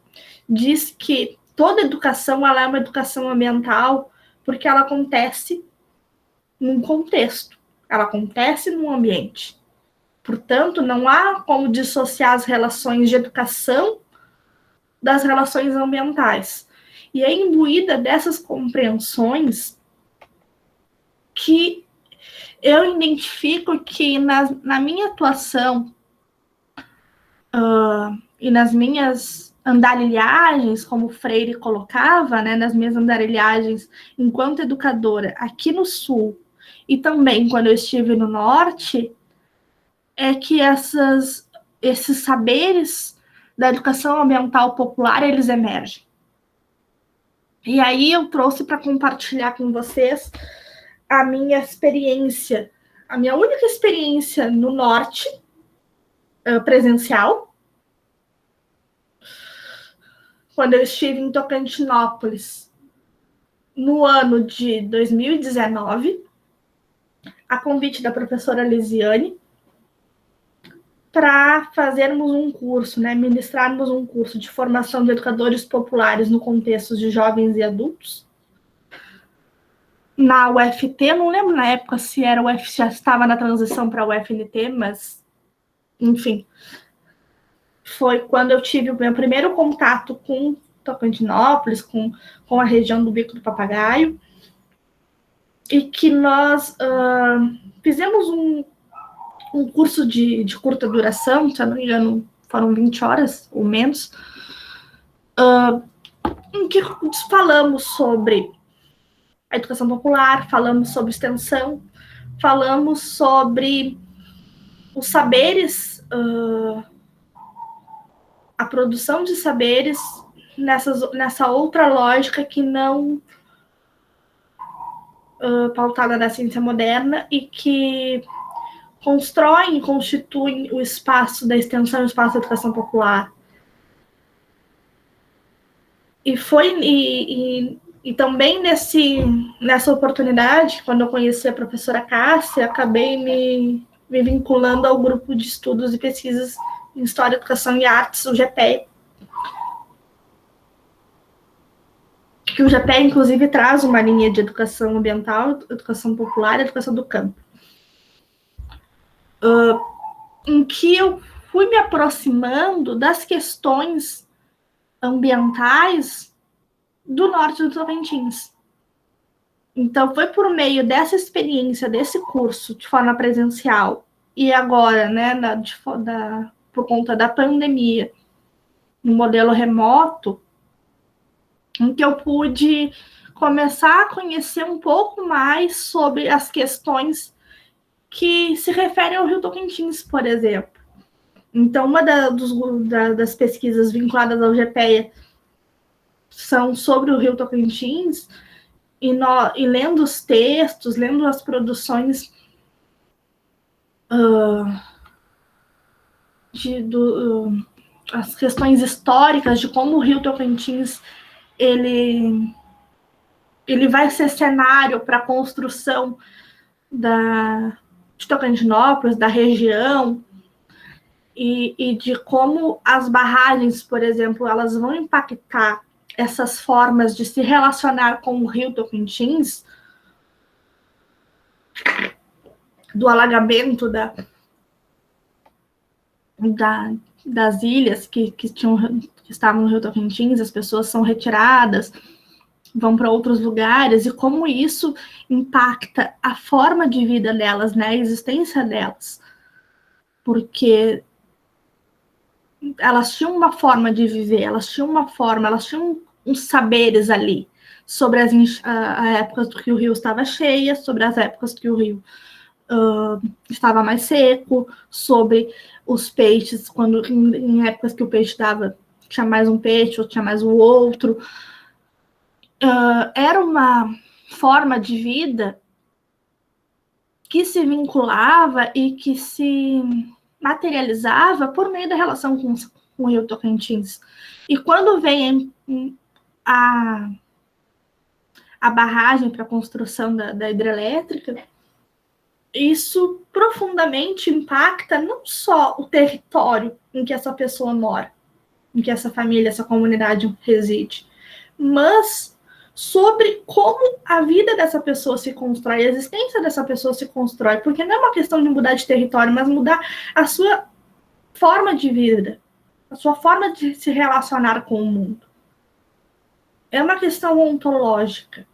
diz que toda educação ela é uma educação ambiental porque ela acontece num contexto, ela acontece num ambiente. Portanto, não há como dissociar as relações de educação das relações ambientais. E é imbuída dessas compreensões que eu identifico que na minha atuação e nas minhas andarilhagens, como o Freire colocava, né, nas minhas andarilhagens enquanto educadora aqui no Sul e também quando eu estive no Norte, é que esses saberes da educação ambiental popular, eles emergem. E aí eu trouxe para compartilhar com vocês a minha experiência, a minha única experiência no Norte, presencial, quando eu estive em Tocantinópolis, no ano de 2019, a convite da professora Lisiane, para fazermos um curso, né, ministrarmos um curso de formação de educadores populares no contexto de jovens e adultos. Na UFT, não lembro na época se era o UF, já estava na transição para a UFNT, mas, enfim, foi quando eu tive o meu primeiro contato com Tocantinópolis, com a região do Bico do Papagaio, e que nós fizemos um curso de curta duração, se eu não me engano, foram 20 horas ou menos, em que falamos sobre a educação popular, falamos sobre extensão, falamos sobre os saberes, a produção de saberes nessa outra lógica que não pautada na ciência moderna e que constroem e constituem o espaço da extensão e o espaço da educação popular. E também nessa oportunidade, quando eu conheci a professora Cássia, acabei me vinculando ao grupo de estudos e pesquisas em História, Educação e Artes, o GPE. Que o GPE, inclusive, traz uma linha de educação ambiental, educação popular e educação do campo. Em que eu fui me aproximando das questões ambientais do norte do Tocantins. Então, foi por meio dessa experiência, desse curso, de forma presencial, e agora, né, por conta da pandemia, no modelo remoto, em que eu pude começar a conhecer um pouco mais sobre as questões que se referem ao Rio Tocantins, por exemplo. Então, uma das pesquisas vinculadas ao GPEA são sobre o Rio Tocantins, e lendo os textos, lendo as produções as questões históricas de como o Rio Tocantins ele vai ser cenário para a construção de Tocantinópolis, da região, e de como as barragens, por exemplo, elas vão impactar essas formas de se relacionar com o Rio Tocantins, do alagamento das ilhas que estavam no Rio Tocantins, as pessoas são retiradas, vão para outros lugares, e como isso impacta a forma de vida delas, né, a existência delas. Porque elas tinham uma forma de viver, elas tinham uns saberes ali sobre as épocas que o rio estava cheia, sobre as épocas que o rio estava mais seco, sobre os peixes, em épocas que o peixe tinha mais um peixe ou tinha mais o outro. Era uma forma de vida que se vinculava e que se materializava por meio da relação com o Rio Tocantins. E quando vem a barragem para a construção da hidrelétrica, isso profundamente impacta não só o território em que essa pessoa mora, em que essa família, essa comunidade reside, mas sobre como a vida dessa pessoa se constrói, a existência dessa pessoa se constrói, porque não é uma questão de mudar de território, mas mudar a sua forma de vida, a sua forma de se relacionar com o mundo. É uma questão ontológica.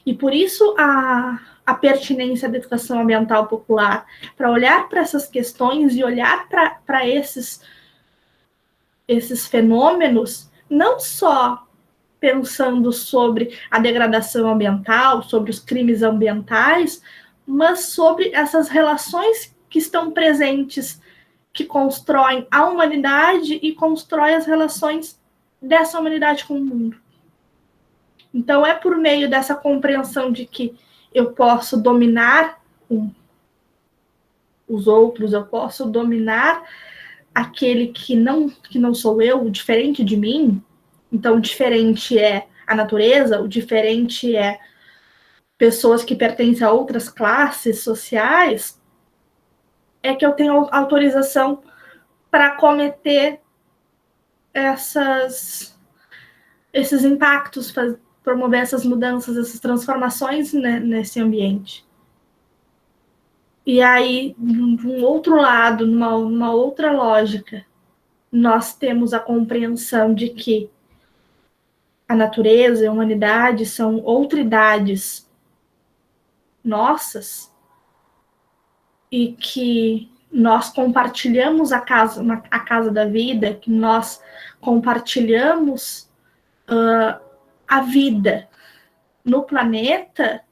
E por isso a pertinência da educação ambiental popular, para olhar para essas questões e olhar para esses fenômenos, não só pensando sobre a degradação ambiental, sobre os crimes ambientais, mas sobre essas relações que estão presentes, que constroem a humanidade e constroem as relações dessa humanidade com o mundo. Então, é por meio dessa compreensão de que eu posso dominar os outros, eu posso dominar aquele que não sou eu, o diferente de mim. Então, o diferente é a natureza, o diferente é pessoas que pertencem a outras classes sociais, é que eu tenho autorização para cometer esses impactos, promover essas mudanças, essas transformações, né, nesse ambiente. E aí, de um outro lado, numa outra lógica, nós temos a compreensão de que a natureza e a humanidade são outridades nossas e que nós compartilhamos a casa da vida, que nós compartilhamos a vida no planeta,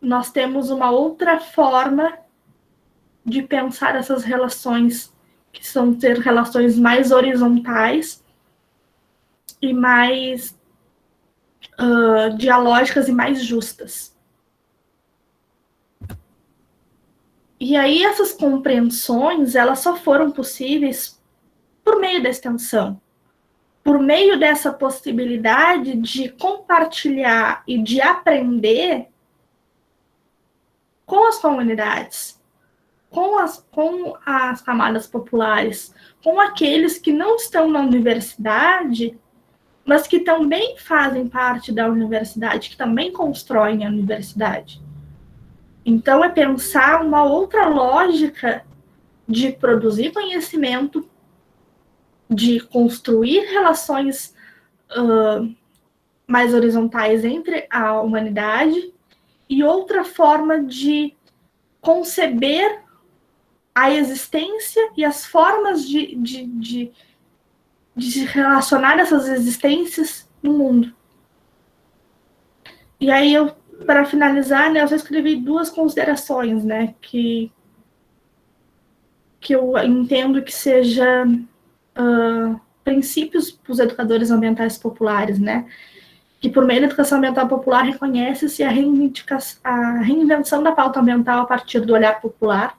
nós temos uma outra forma de pensar essas relações, que são ter relações mais horizontais e mais dialógicas e mais justas. E aí essas compreensões, elas só foram possíveis por meio da extensão, por meio dessa possibilidade de compartilhar e de aprender com as comunidades, com as camadas populares, com aqueles que não estão na universidade, mas que também fazem parte da universidade, que também constroem a universidade. Então, é pensar uma outra lógica de produzir conhecimento, de construir relações mais horizontais entre a humanidade e outra forma de conceber a existência e as formas de relacionar essas existências no mundo. E aí, para finalizar, né, eu só escrevi 2 considerações, né, que eu entendo que seja princípios para os educadores ambientais populares, né, que por meio da educação ambiental popular reconhece-se a reinvenção da pauta ambiental a partir do olhar popular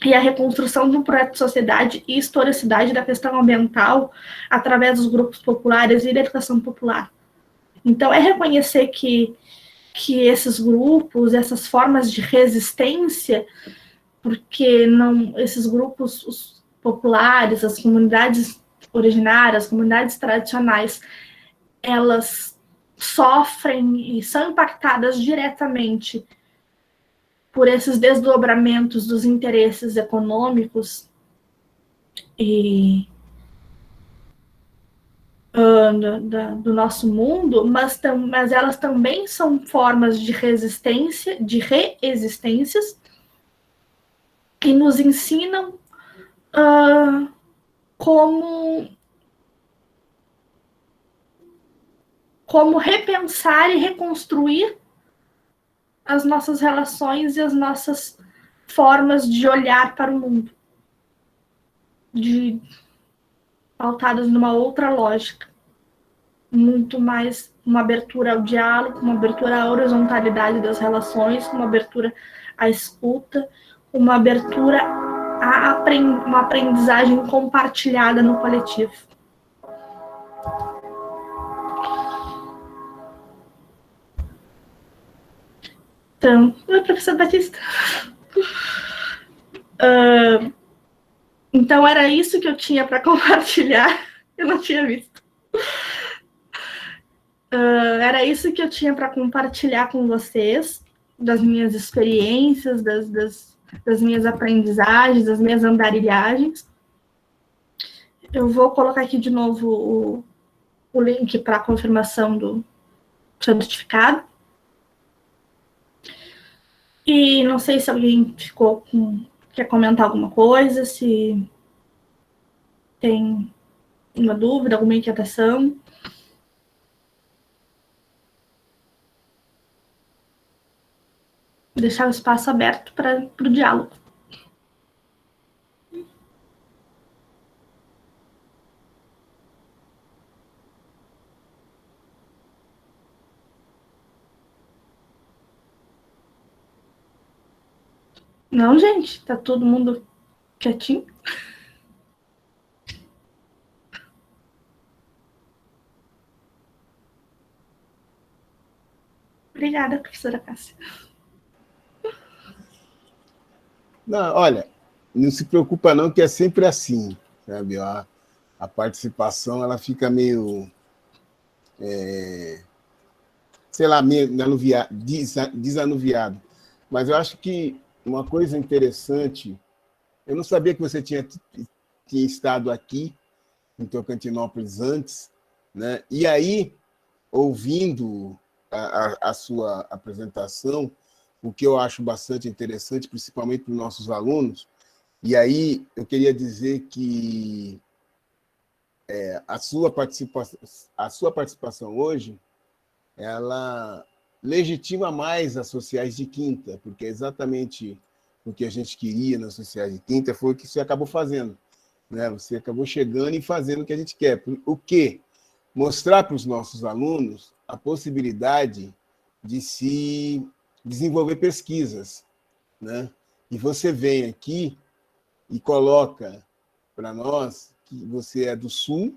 e a reconstrução de um projeto de sociedade e historicidade da questão ambiental através dos grupos populares e da educação popular. Então, é reconhecer que esses grupos, essas formas de resistência, porque esses grupos os populares, as comunidades originárias, as comunidades tradicionais, elas sofrem e são impactadas diretamente por esses desdobramentos dos interesses econômicos e do nosso mundo, mas elas também são formas de resistência, de reexistências, que nos ensinam como repensar e reconstruir as nossas relações e as nossas formas de olhar para o mundo, pautadas numa outra lógica, muito mais uma abertura ao diálogo, uma abertura à horizontalidade das relações, uma abertura à escuta, uma abertura a uma aprendizagem compartilhada no coletivo. Então, oi, professor Batista. Então, era isso que eu tinha para compartilhar. Eu não tinha visto. Era isso que eu tinha para compartilhar com vocês, das minhas experiências, das minhas aprendizagens, das minhas andarilhagens. Eu vou colocar aqui de novo o link para a confirmação certificado. E não sei se alguém quer comentar alguma coisa, se tem uma dúvida, alguma inquietação. Deixar o espaço aberto para o diálogo. Não, gente, tá todo mundo quietinho. Obrigada, professora Cássia. Não, olha, não se preocupa não, que é sempre assim, sabe? A participação, ela fica meio, sei lá, meio desanuviada. Mas eu acho que uma coisa interessante, eu não sabia que você tinha estado aqui em Tocantinópolis antes, né? E aí, ouvindo a sua apresentação, o que eu acho bastante interessante, principalmente para os nossos alunos, e aí eu queria dizer que a sua participação hoje, ela legitima mais as sociais de quinta, porque é exatamente o que a gente queria nas sociais de quinta foi o que você acabou fazendo, né? Você acabou chegando e fazendo o que a gente quer. O quê? Mostrar para os nossos alunos a possibilidade de se desenvolver pesquisas, né? E você vem aqui e coloca para nós que você é do Sul,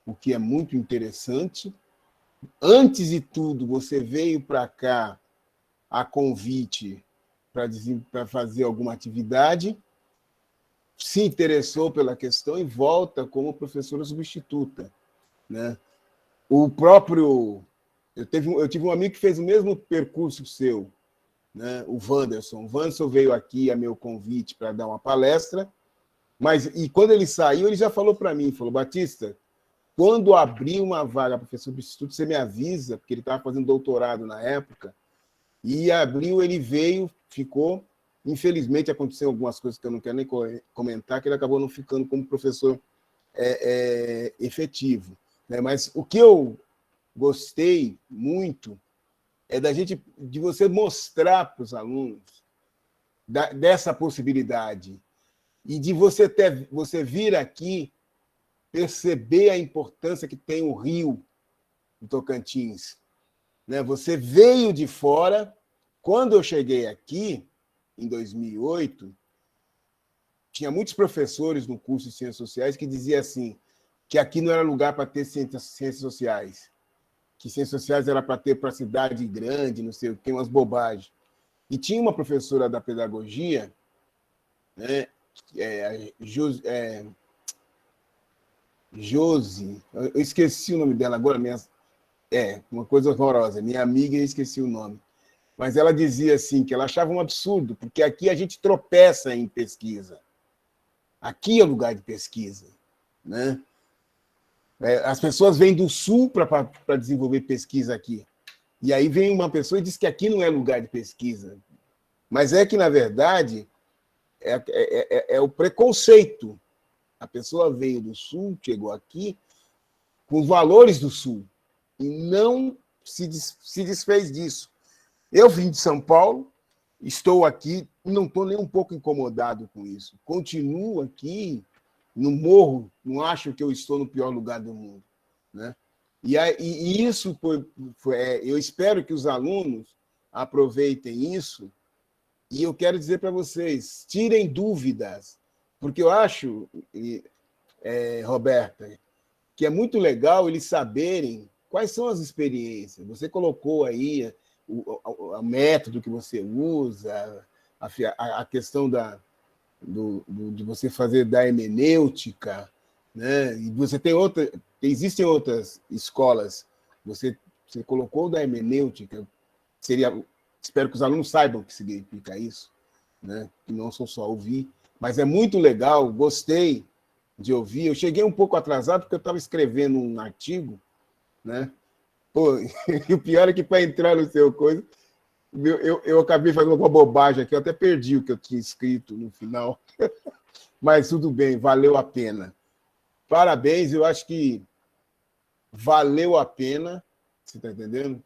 o que é muito interessante. Antes de tudo, você veio para cá a convite para fazer alguma atividade, se interessou pela questão e volta como professora substituta, né? O próprio... Eu tive um amigo que fez o mesmo percurso seu, né? O Wanderson. O Wanderson veio aqui a meu convite para dar uma palestra, e quando ele saiu, ele já falou para mim, falou, Batista, quando abrir uma vaga para professor substituto, você me avisa, porque ele estava fazendo doutorado na época, e abriu, ele veio, ficou, infelizmente aconteceu algumas coisas que eu não quero nem comentar, que ele acabou não ficando como professor efetivo, né? Mas o que eu gostei muito é de você mostrar para os alunos dessa possibilidade e de você vir aqui perceber a importância que tem o Rio do Tocantins, né? Você veio de fora. Quando eu cheguei aqui, em 2008, tinha muitos professores no curso de Ciências Sociais que diziam assim, que aqui não era lugar para ter ciências sociais, que Ciências Sociais era para ter para cidade grande, não sei o que, umas bobagens. E tinha uma professora da pedagogia, né, Josi, eu esqueci o nome dela agora, uma coisa horrorosa, minha amiga, eu esqueci o nome. Mas ela dizia assim, que ela achava um absurdo, porque aqui a gente tropeça em pesquisa. Aqui é lugar de pesquisa, né? As pessoas vêm do Sul para desenvolver pesquisa aqui. E aí vem uma pessoa e diz que aqui não é lugar de pesquisa. Mas é que, na verdade, é o preconceito. A pessoa veio do Sul, chegou aqui, com os valores do Sul, e não se desfez disso. Eu vim de São Paulo, estou aqui, não estou nem um pouco incomodado com isso. Continuo aqui, no morro, não acho que eu estou no pior lugar do mundo, né? E isso eu espero que os alunos aproveitem isso, e eu quero dizer para vocês, tirem dúvidas, porque eu acho, Roberta, que é muito legal eles saberem quais são as experiências. Você colocou aí o método que você usa, a questão de você fazer da hermenêutica, né? E você tem existem outras escolas, você colocou da hermenêutica, espero que os alunos saibam o que significa isso, né? Que não são só ouvir, mas é muito legal, gostei de ouvir. Eu cheguei um pouco atrasado porque eu estava escrevendo um artigo, né? Pô, e o pior é que para entrar no seu coisa, eu acabei fazendo uma bobagem aqui, eu até perdi o que eu tinha escrito no final. Mas tudo bem, valeu a pena. Parabéns, eu acho que valeu a pena, você está entendendo?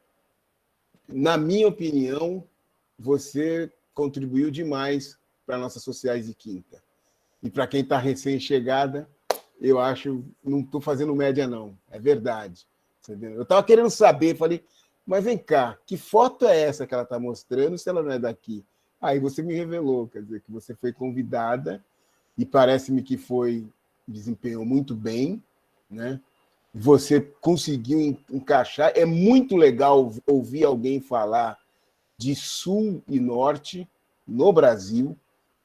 Na minha opinião, você contribuiu demais para nossas sociais de quinta. E para quem está recém-chegada, eu acho, não estou fazendo média, não. É verdade. Entendeu? Eu estava querendo saber, falei, mas vem cá, que foto é essa que ela está mostrando se ela não é daqui? Aí você me revelou, quer dizer, que você foi convidada e parece-me que desempenhou muito bem, né? Você conseguiu encaixar. É muito legal ouvir alguém falar de Sul e Norte no Brasil.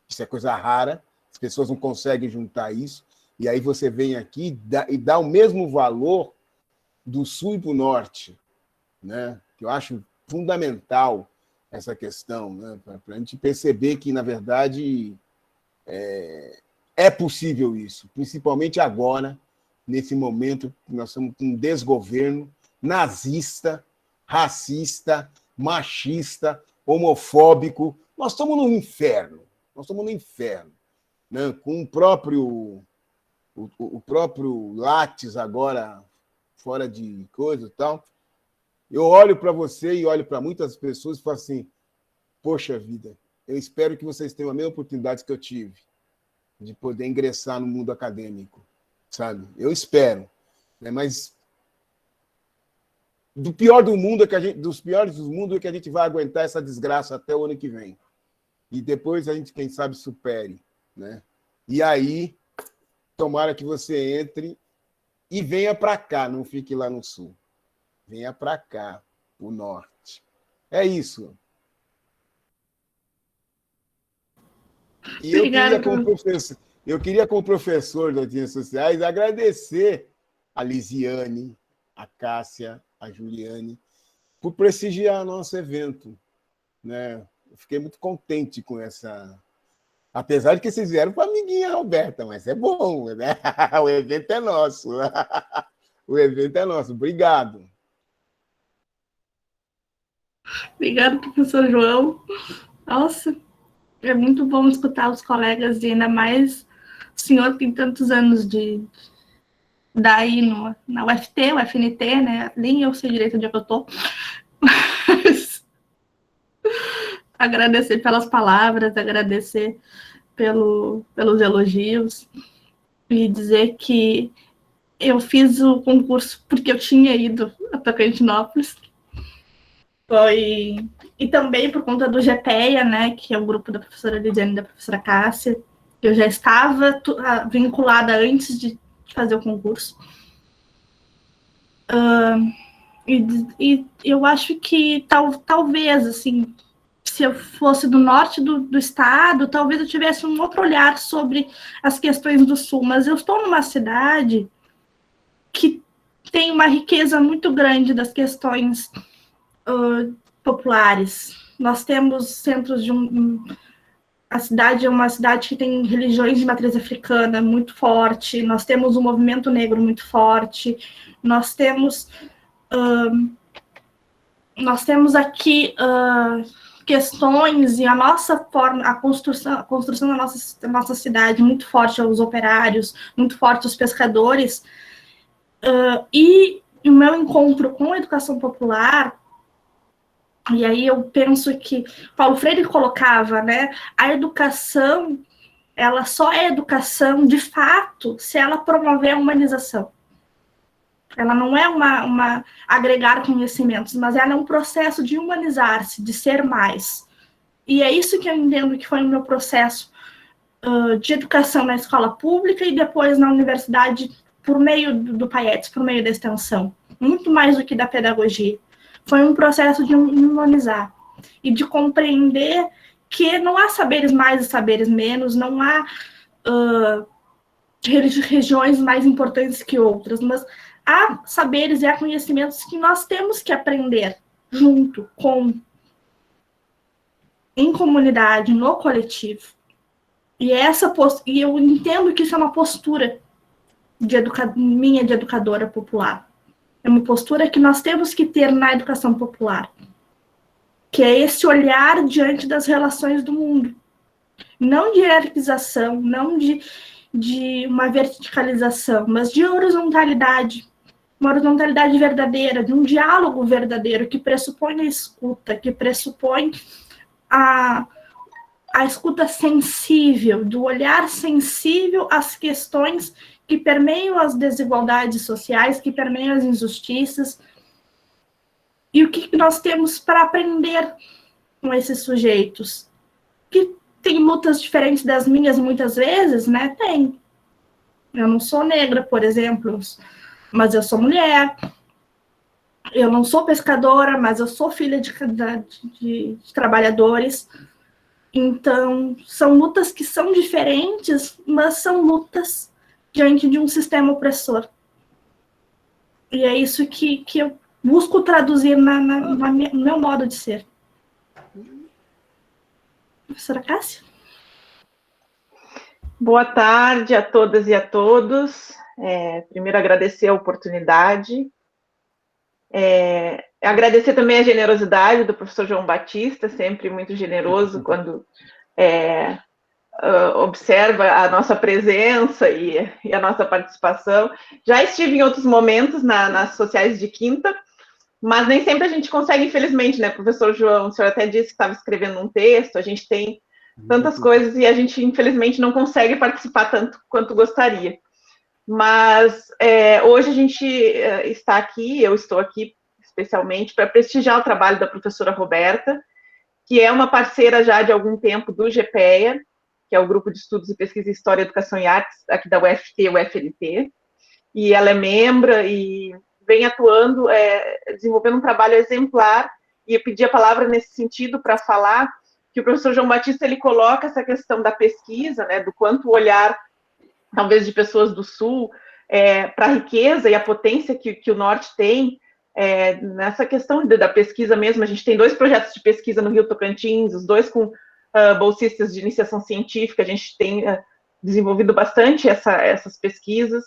Isso é coisa rara. As pessoas não conseguem juntar isso. E aí você vem aqui e dá o mesmo valor do Sul e do Norte, né? Eu acho fundamental essa questão, né? Para a gente perceber que, na verdade, é possível isso, principalmente agora, nesse momento que nós estamos com um desgoverno nazista, racista, machista, homofóbico. Nós estamos no inferno. Nós estamos no inferno, né? Com o próprio Lattes agora fora de coisa e tal. Eu olho para você e olho para muitas pessoas e falo assim, poxa vida, eu espero que vocês tenham a mesma oportunidade que eu tive de poder ingressar no mundo acadêmico, sabe? Eu espero, né? Mas dos piores do mundo é que a gente vai aguentar essa desgraça até o ano que vem. E depois a gente, quem sabe, supere, né? E aí, tomara que você entre e venha para cá, não fique lá no Sul. Venha para cá, o Norte. É isso. E eu queria, como professor das ciências sociais, agradecer a Lisiane, a Cássia, a Juliane, por prestigiar nosso evento, né? Eu fiquei muito contente com essa... Apesar de que vocês vieram para a amiguinha Roberta, mas é bom, né? O evento é nosso. O evento é nosso. Obrigado. Obrigada, professor João. Nossa, é muito bom escutar os colegas, e ainda mais o senhor que tem tantos anos daí na UFT, UFNT, né? Nem eu sei direito onde é que eu estou. Mas agradecer pelas palavras, agradecer pelos elogios e dizer que eu fiz o concurso porque eu tinha ido a Tocantinópolis. E também por conta do GPEA, né, que é o grupo da professora Lidiane e da professora Cássia. Eu já estava vinculada antes de fazer o concurso. E eu acho que talvez, assim, se eu fosse do norte do estado, talvez eu tivesse um outro olhar sobre as questões do sul. Mas eu estou numa cidade que tem uma riqueza muito grande das questões populares. Nós temos centros de a cidade é uma cidade que tem religiões de matriz africana muito forte, nós temos um movimento negro muito forte, nós temos aqui questões e a nossa forma, a construção da nossa cidade muito forte aos operários, muito forte aos pescadores, e o meu encontro com a educação popular. E aí eu penso que Paulo Freire colocava, né, a educação, ela só é educação de fato se ela promover a humanização. Ela não é uma agregar conhecimentos, mas ela é um processo de humanizar-se, de ser mais. E é isso que eu entendo que foi o meu processo de educação na escola pública e depois na universidade por meio do PAETS, por meio da extensão. Muito mais do que da pedagogia. Foi um processo de humanizar e de compreender que não há saberes mais e saberes menos, não há regiões mais importantes que outras, mas há saberes e há conhecimentos que nós temos que aprender junto em comunidade, no coletivo. E eu entendo que isso é uma postura minha de educadora popular. é uma postura que nós temos que ter na educação popular, que é esse olhar diante das relações do mundo. Não de hierarquização, não de uma verticalização, mas de horizontalidade, uma horizontalidade verdadeira, de um diálogo verdadeiro, que pressupõe a escuta, que pressupõe a escuta sensível, do olhar sensível às questões que permeiam as desigualdades sociais, que permeiam as injustiças, e o que nós temos para aprender com esses sujeitos, que tem lutas diferentes das minhas muitas vezes, né? Tem. Eu não sou negra, por exemplo, mas eu sou mulher. Eu não sou pescadora, mas eu sou filha de trabalhadores. Então, são lutas que são diferentes, mas são lutas diante de um sistema opressor. E é isso que eu busco traduzir no meu modo de ser. Professora Cássia? Boa tarde a todas e a todos. Primeiro, agradecer a oportunidade. Agradecer também a generosidade do professor João Batista, sempre muito generoso quando observa a nossa presença e a nossa participação. Já estive em outros momentos nas sociais de quinta, mas nem sempre a gente consegue, infelizmente, né, professor João? O senhor até disse que estava escrevendo um texto, a gente tem tantas coisas e a gente, infelizmente, não consegue participar tanto quanto gostaria. Mas hoje a gente está aqui, eu estou aqui especialmente para prestigiar o trabalho da professora Roberta, que é uma parceira já de algum tempo do GPEA, que é o Grupo de Estudos e Pesquisa em História, Educação e Artes, aqui da UFT, UFLT, e ela é membra e vem atuando, desenvolvendo um trabalho exemplar, e eu pedi a palavra nesse sentido para falar que o professor João Batista, ele coloca essa questão da pesquisa, né, do quanto o olhar, talvez, de pessoas do Sul, para a riqueza e a potência que o Norte tem, nessa questão da pesquisa mesmo. A gente tem 2 projetos de pesquisa no Rio Tocantins, os 2 com bolsistas de iniciação científica. A gente tem desenvolvido bastante essas pesquisas,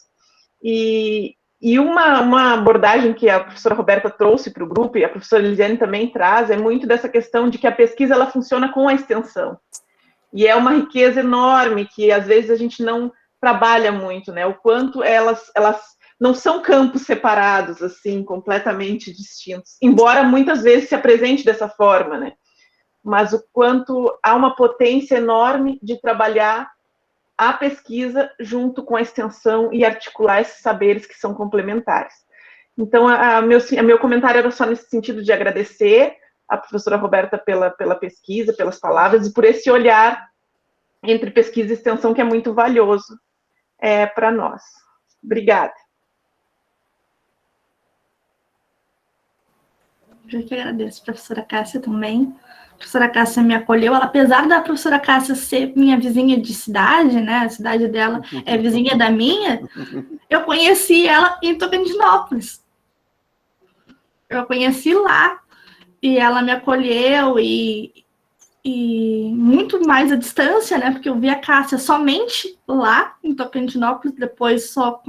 e uma abordagem que a professora Roberta trouxe para o grupo, e a professora Elisiane também traz, é muito dessa questão de que a pesquisa ela funciona com a extensão. E é uma riqueza enorme que, às vezes, a gente não trabalha muito, né? O quanto elas não são campos separados, assim, completamente distintos, embora muitas vezes se apresente dessa forma, né? Mas o quanto há uma potência enorme de trabalhar a pesquisa junto com a extensão e articular esses saberes que são complementares. Então, meu comentário era só nesse sentido de agradecer a professora Roberta pela pesquisa, pelas palavras, e por esse olhar entre pesquisa e extensão que é muito valioso para nós. Obrigada. Eu que agradeço, professora Cássia, também. A professora Cássia me acolheu, apesar da professora Cássia ser minha vizinha de cidade, né, a cidade dela é vizinha da minha, eu conheci ela em Tocantinópolis. Eu a conheci lá, e ela me acolheu, e muito mais à distância, né, porque eu vi a Cássia somente lá em Tocantinópolis, depois só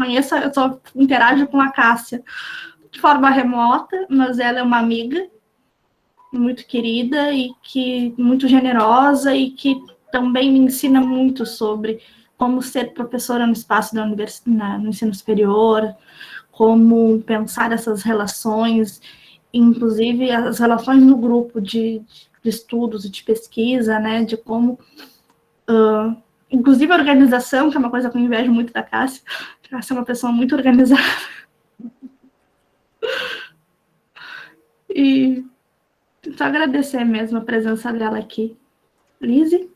interajo com a Cássia de forma remota, mas ela é uma amiga muito querida e muito generosa, e que também me ensina muito sobre como ser professora no espaço da universidade, no ensino superior, como pensar essas relações, inclusive as relações no grupo de estudos e de pesquisa, né, de como, inclusive a organização, que é uma coisa que eu invejo muito da Cássia. A Cássia é uma pessoa muito organizada. E só agradecer mesmo a presença dela aqui. Lise?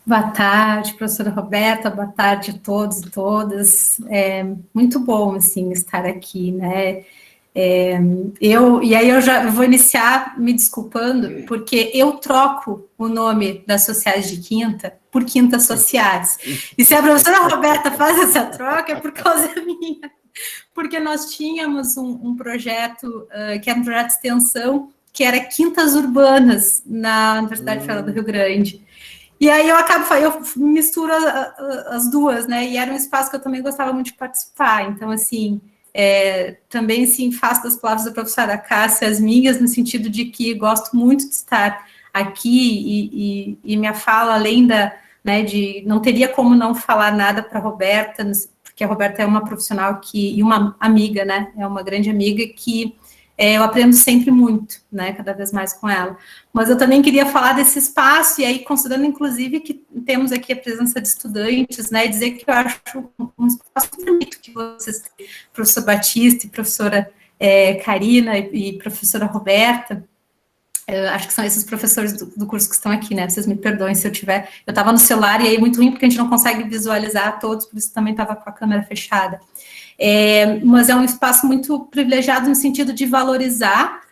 Boa tarde, professora Roberta, boa tarde a todos e todas. É muito bom, assim, estar aqui, né? E aí eu já vou iniciar me desculpando, porque eu troco o nome das sociais de quinta por quintas sociais. E se a professora Roberta faz essa troca, é por causa minha. Porque nós tínhamos um projeto, que era um projeto de extensão, que era Quintas Urbanas, na Universidade Federal do Rio Grande. E aí eu misturo as duas, né? E era um espaço que eu também gostava muito de participar. Então, assim, também, assim, faço das palavras da professora Cássia as minhas, no sentido de que gosto muito de estar aqui e minha fala, além né, de não teria como não falar nada para a Roberta, porque a Roberta é uma profissional e uma amiga, né? É uma grande amiga que eu aprendo sempre muito, né, cada vez mais com ela. Mas eu também queria falar desse espaço, e aí, considerando, inclusive, que temos aqui a presença de estudantes, né, dizer que eu acho um espaço bonito que vocês têm, professor Batista e professora Karina e professora Roberta. Acho que são esses professores do curso que estão aqui, né, vocês me perdoem se eu tiver, eu estava no celular, e aí muito ruim, porque a gente não consegue visualizar todos, por isso também estava com a câmera fechada. Mas é um espaço muito privilegiado no sentido de valorizar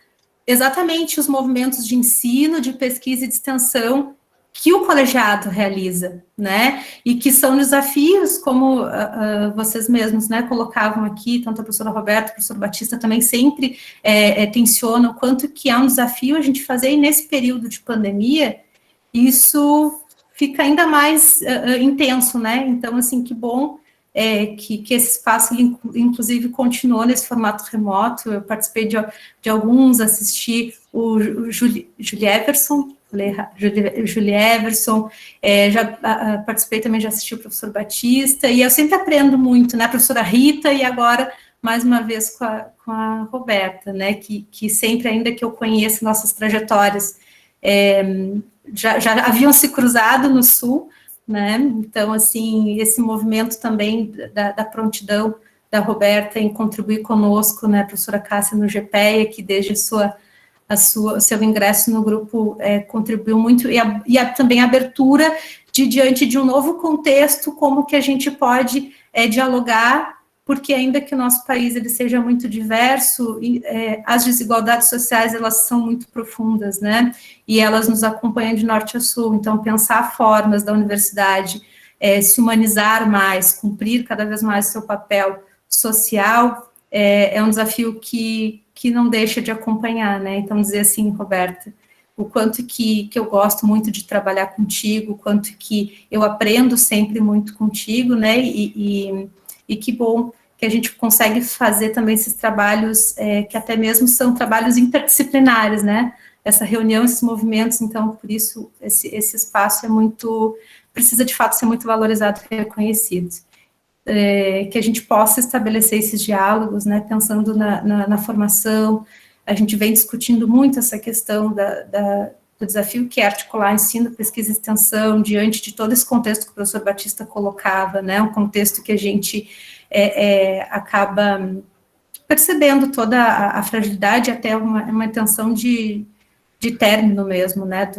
exatamente os movimentos de ensino, de pesquisa e de extensão que o colegiado realiza, né, e que são desafios, como vocês mesmos, né, colocavam aqui, tanto a professora Roberta, o professor Batista também sempre tensionam o quanto que é um desafio a gente fazer, e nesse período de pandemia, isso fica ainda mais intenso, né, então, assim, que bom que esse espaço, inclusive, continuou nesse formato remoto. Eu participei de alguns, assisti o Julie Everson, já participei também, já assisti o professor Batista, e eu sempre aprendo muito, né, a professora Rita, e agora, mais uma vez, com a Roberta, né, que sempre, ainda que eu conheça nossas trajetórias, já haviam se cruzado no Sul, né, então, assim, esse movimento também da prontidão da Roberta em contribuir conosco, né, a professora Cássia no GPEA, que desde o seu ingresso no grupo contribuiu muito, e também a abertura diante de um novo contexto, como que a gente pode dialogar, porque ainda que o nosso país ele seja muito diverso, as desigualdades sociais, elas são muito profundas, né, e elas nos acompanham de norte a sul. Então, pensar formas da universidade se humanizar mais, cumprir cada vez mais seu papel social, é um desafio que não deixa de acompanhar, né, então dizer assim, Roberta, o quanto que eu gosto muito de trabalhar contigo, o quanto que eu aprendo sempre muito contigo, né, e que bom que a gente consegue fazer também esses trabalhos, que até mesmo são trabalhos interdisciplinares, né, essa reunião, esses movimentos, então, por isso, esse espaço precisa de fato ser muito valorizado e reconhecido. Que a gente possa estabelecer esses diálogos, né, pensando na formação. A gente vem discutindo muito essa questão do desafio que é articular ensino, pesquisa e extensão, diante de todo esse contexto que o professor Batista colocava, né, um contexto que a gente acaba percebendo toda a fragilidade, até uma intenção de término mesmo, né,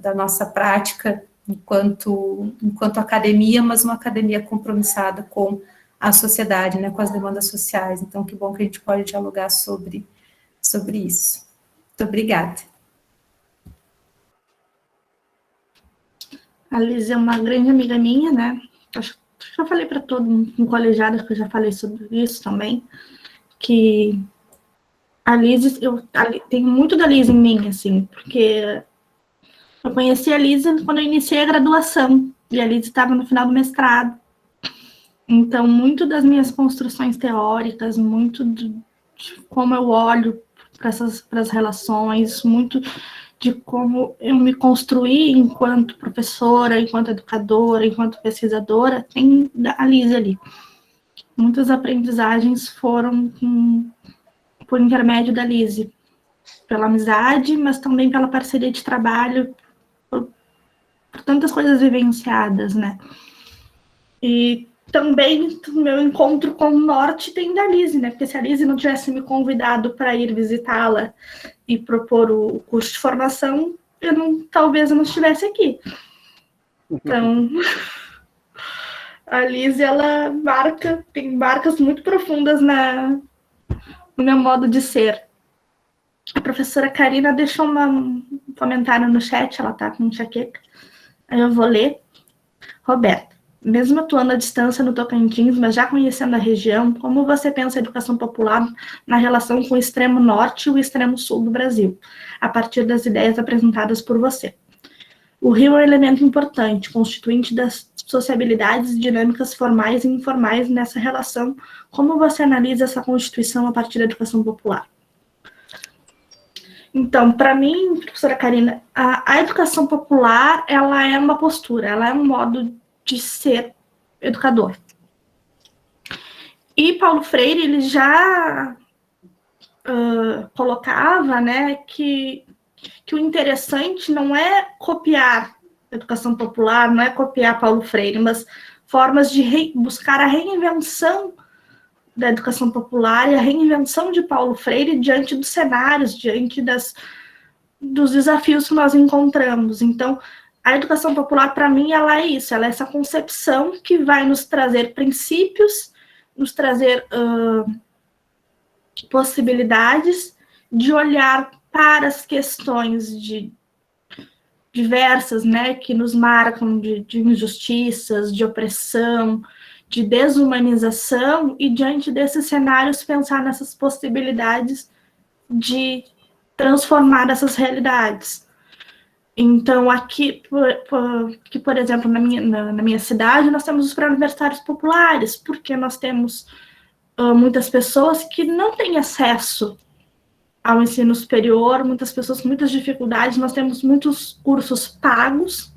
da nossa prática enquanto academia, mas uma academia compromissada com a sociedade, né, com as demandas sociais. Então, que bom que a gente pode dialogar sobre isso. Muito obrigada. A Liz é uma grande amiga minha, né? Acho que já falei para todo mundo no colegiado, que eu já falei sobre isso também, que a Liz, tenho muito da Liz em mim, assim, porque eu conheci a Liz quando eu iniciei a graduação, e a Liz estava no final do mestrado. Então, muito das minhas construções teóricas, muito de como eu olho para as relações, muito de como eu me construí enquanto professora, enquanto educadora, enquanto pesquisadora, tem a Liz ali. Muitas aprendizagens foram por intermédio da Liz, pela amizade, mas também pela parceria de trabalho, por tantas coisas vivenciadas, né? E também o meu encontro com o Norte tem da Liz, né? Porque se a Liz não tivesse me convidado para ir visitá-la e propor o curso de formação, talvez eu não estivesse aqui. Então, a Liz, ela tem marcas muito profundas no meu modo de ser. A professora Karina deixou um comentário no chat, ela está com enxaqueca. Aí eu vou ler. Roberta, mesmo atuando à distância no Tocantins, mas já conhecendo a região, como você pensa a educação popular na relação com o extremo norte e o extremo sul do Brasil, a partir das ideias apresentadas por você? O rio é um elemento importante, constituinte das sociabilidades e dinâmicas formais e informais nessa relação. Como você analisa essa constituição a partir da educação popular? Então, para mim, professora Karina, a educação popular, ela é uma postura, ela é um modo de ser educador. E Paulo Freire, ele já colocava, né, que o interessante não é copiar a educação popular, não é copiar Paulo Freire, mas formas de buscar a reinvenção da educação popular e a reinvenção de Paulo Freire diante dos cenários, diante dos desafios que nós encontramos. Então, a educação popular, para mim, ela é isso, ela é essa concepção que vai nos trazer princípios, nos trazer possibilidades de olhar para as questões diversas, né, que nos marcam de injustiças, de opressão, de desumanização, e diante desses cenários pensar nessas possibilidades de transformar essas realidades. Então, aqui, por exemplo, na minha cidade, nós temos os pré-universitários populares, porque nós temos muitas pessoas que não têm acesso ao ensino superior, muitas pessoas com muitas dificuldades, nós temos muitos cursos pagos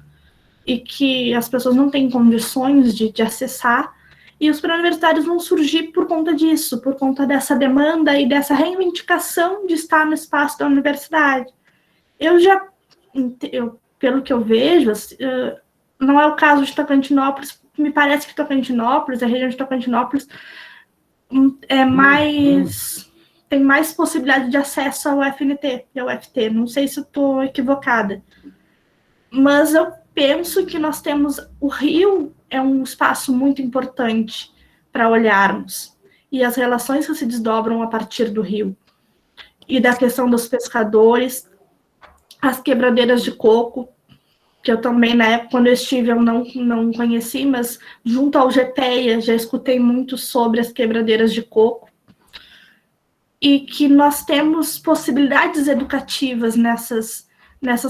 e que as pessoas não têm condições de acessar, e os pré-universitários vão surgir por conta disso, por conta dessa demanda e dessa reivindicação de estar no espaço da universidade. Pelo que eu vejo, não é o caso de Tocantinópolis, me parece que Tocantinópolis, a região de Tocantinópolis, tem mais possibilidade de acesso ao FNT e ao FT. Não sei se eu estou equivocada. Mas eu penso que nós temos... O Rio é um espaço muito importante para olharmos. E as relações que se desdobram a partir do Rio. E da questão dos pescadores, as quebradeiras de coco, que eu também, na época, quando eu estive, eu não conheci, mas junto ao GPEA já escutei muito sobre as quebradeiras de coco, e que nós temos possibilidades educativas nessas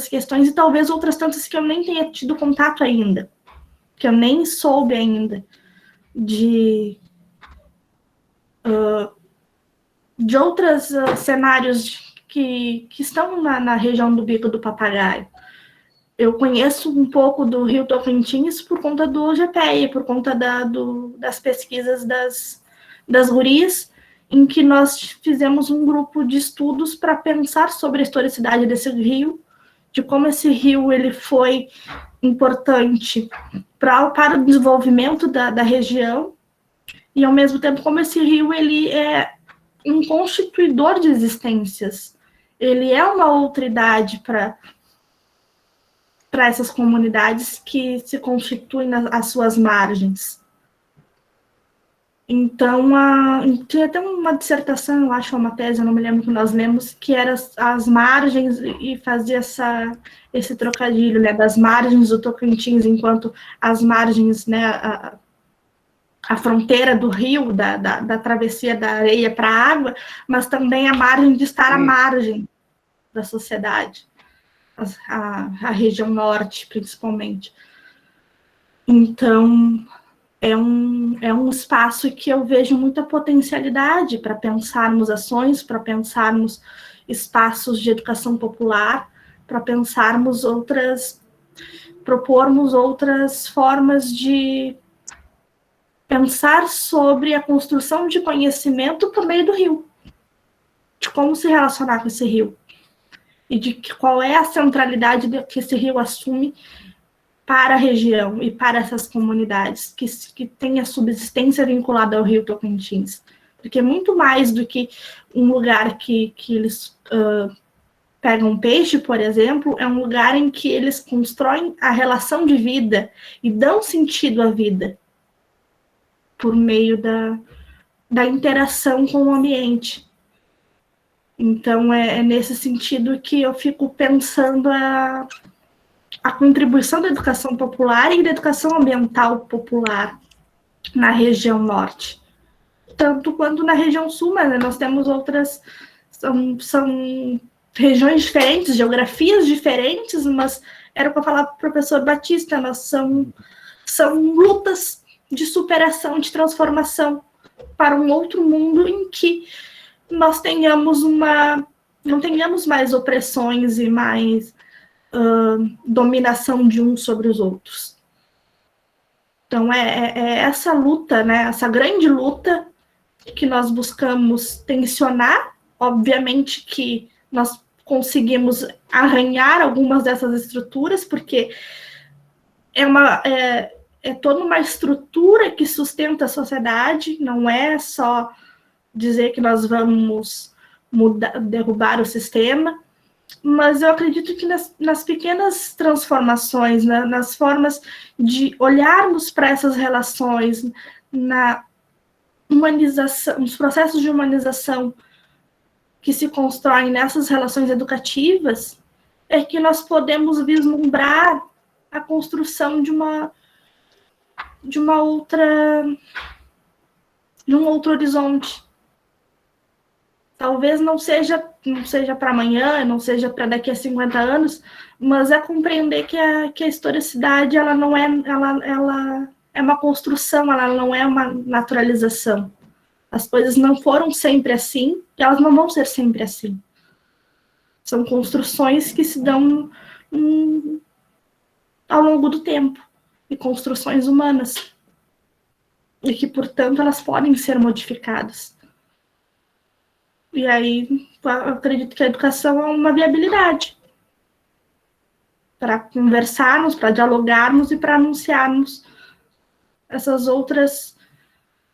questões, e talvez outras tantas que eu nem tenha tido contato ainda, que eu nem soube ainda, de outros cenários que estão na região do Bico do Papagaio. Eu conheço um pouco do Rio Tocantins por conta do GPEA, por conta das pesquisas das gurias, em que nós fizemos um grupo de estudos para pensar sobre a historicidade desse rio, de como esse rio ele foi importante para o desenvolvimento da região, e, ao mesmo tempo, como esse rio ele é um constituidor de existências. Ele é uma outra idade para essas comunidades que se constituem às suas margens. Então, tinha até uma dissertação, eu acho, uma tese, eu não me lembro, que nós lemos, que era as margens, e fazia esse trocadilho, né, das margens do Tocantins, enquanto as margens, né, a fronteira do rio, da travessia da areia para a água, mas também a margem de estar à margem da sociedade, a região norte, principalmente. Então, é um espaço que eu vejo muita potencialidade para pensarmos ações, para pensarmos espaços de educação popular, para pensarmos propormos outras formas de pensar sobre a construção de conhecimento por meio do rio, de como se relacionar com esse rio, e de qual é a centralidade que esse rio assume para a região e para essas comunidades que têm a subsistência vinculada ao Rio Tocantins. Porque muito mais do que um lugar que eles pegam peixe, por exemplo, é um lugar em que eles constroem a relação de vida e dão sentido à vida por meio da interação com o ambiente. Então, é nesse sentido que eu fico pensando a contribuição da educação popular e da educação ambiental popular na região norte. Tanto quanto na região sul, mas nós temos outras... São regiões diferentes, geografias diferentes, mas era o que eu falava para o professor Batista, são lutas de superação, de transformação para um outro mundo em que nós não tenhamos mais opressões e mais dominação de uns sobre os outros. Então, é essa luta, né, essa grande luta que nós buscamos tensionar. Obviamente que nós conseguimos arranhar algumas dessas estruturas, porque é toda uma estrutura que sustenta a sociedade, não é só dizer que nós vamos derrubar o sistema, mas eu acredito que nas pequenas transformações, nas formas de olharmos para essas relações, na humanização, nos processos de humanização que se constroem nessas relações educativas, é que nós podemos vislumbrar a construção de um outro horizonte. Talvez não seja para amanhã, não seja para daqui a 50 anos, mas é compreender que a historicidade ela não ela é uma construção, ela não é uma naturalização. As coisas não foram sempre assim, e elas não vão ser sempre assim. São construções que se dão ao longo do tempo, e construções humanas, e que, portanto, elas podem ser modificadas. E aí, eu acredito que a educação é uma viabilidade para conversarmos, para dialogarmos e para anunciarmos essas outras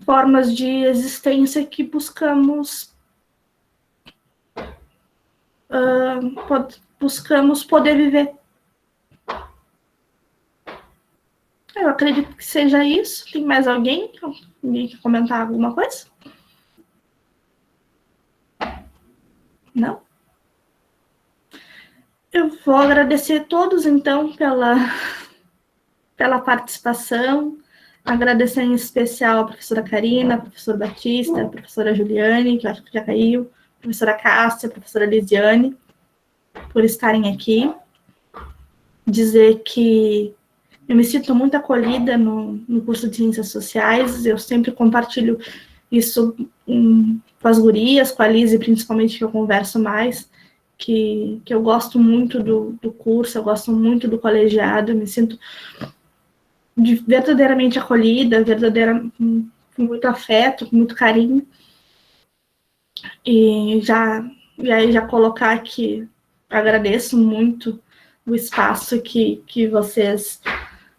formas de existência que buscamos poder viver. Eu acredito que seja isso. Tem mais alguém? Alguém quer comentar alguma coisa? Não? Eu vou agradecer a todos, então, pela participação. Agradecer em especial a professora Karina, a professora Batista, a professora Juliane, que eu acho que já caiu, a professora Cássia, a professora Lisiane, por estarem aqui. Dizer que eu me sinto muito acolhida no curso de Ciências Sociais, eu sempre compartilho isso com as gurias, com a Lise, principalmente, que eu converso mais, que eu gosto muito do curso, eu gosto muito do colegiado, eu me sinto verdadeiramente acolhida, com muito afeto, com muito carinho. E aí já colocar que agradeço muito o espaço que vocês,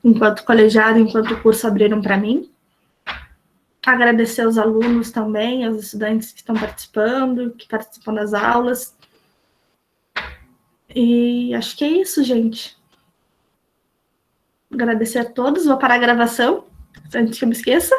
enquanto colegiado, enquanto curso, abriram para mim. Agradecer aos alunos também, aos estudantes que estão participando, que participam das aulas. E acho que é isso, gente. Agradecer a todos. Vou parar a gravação, antes que eu me esqueça.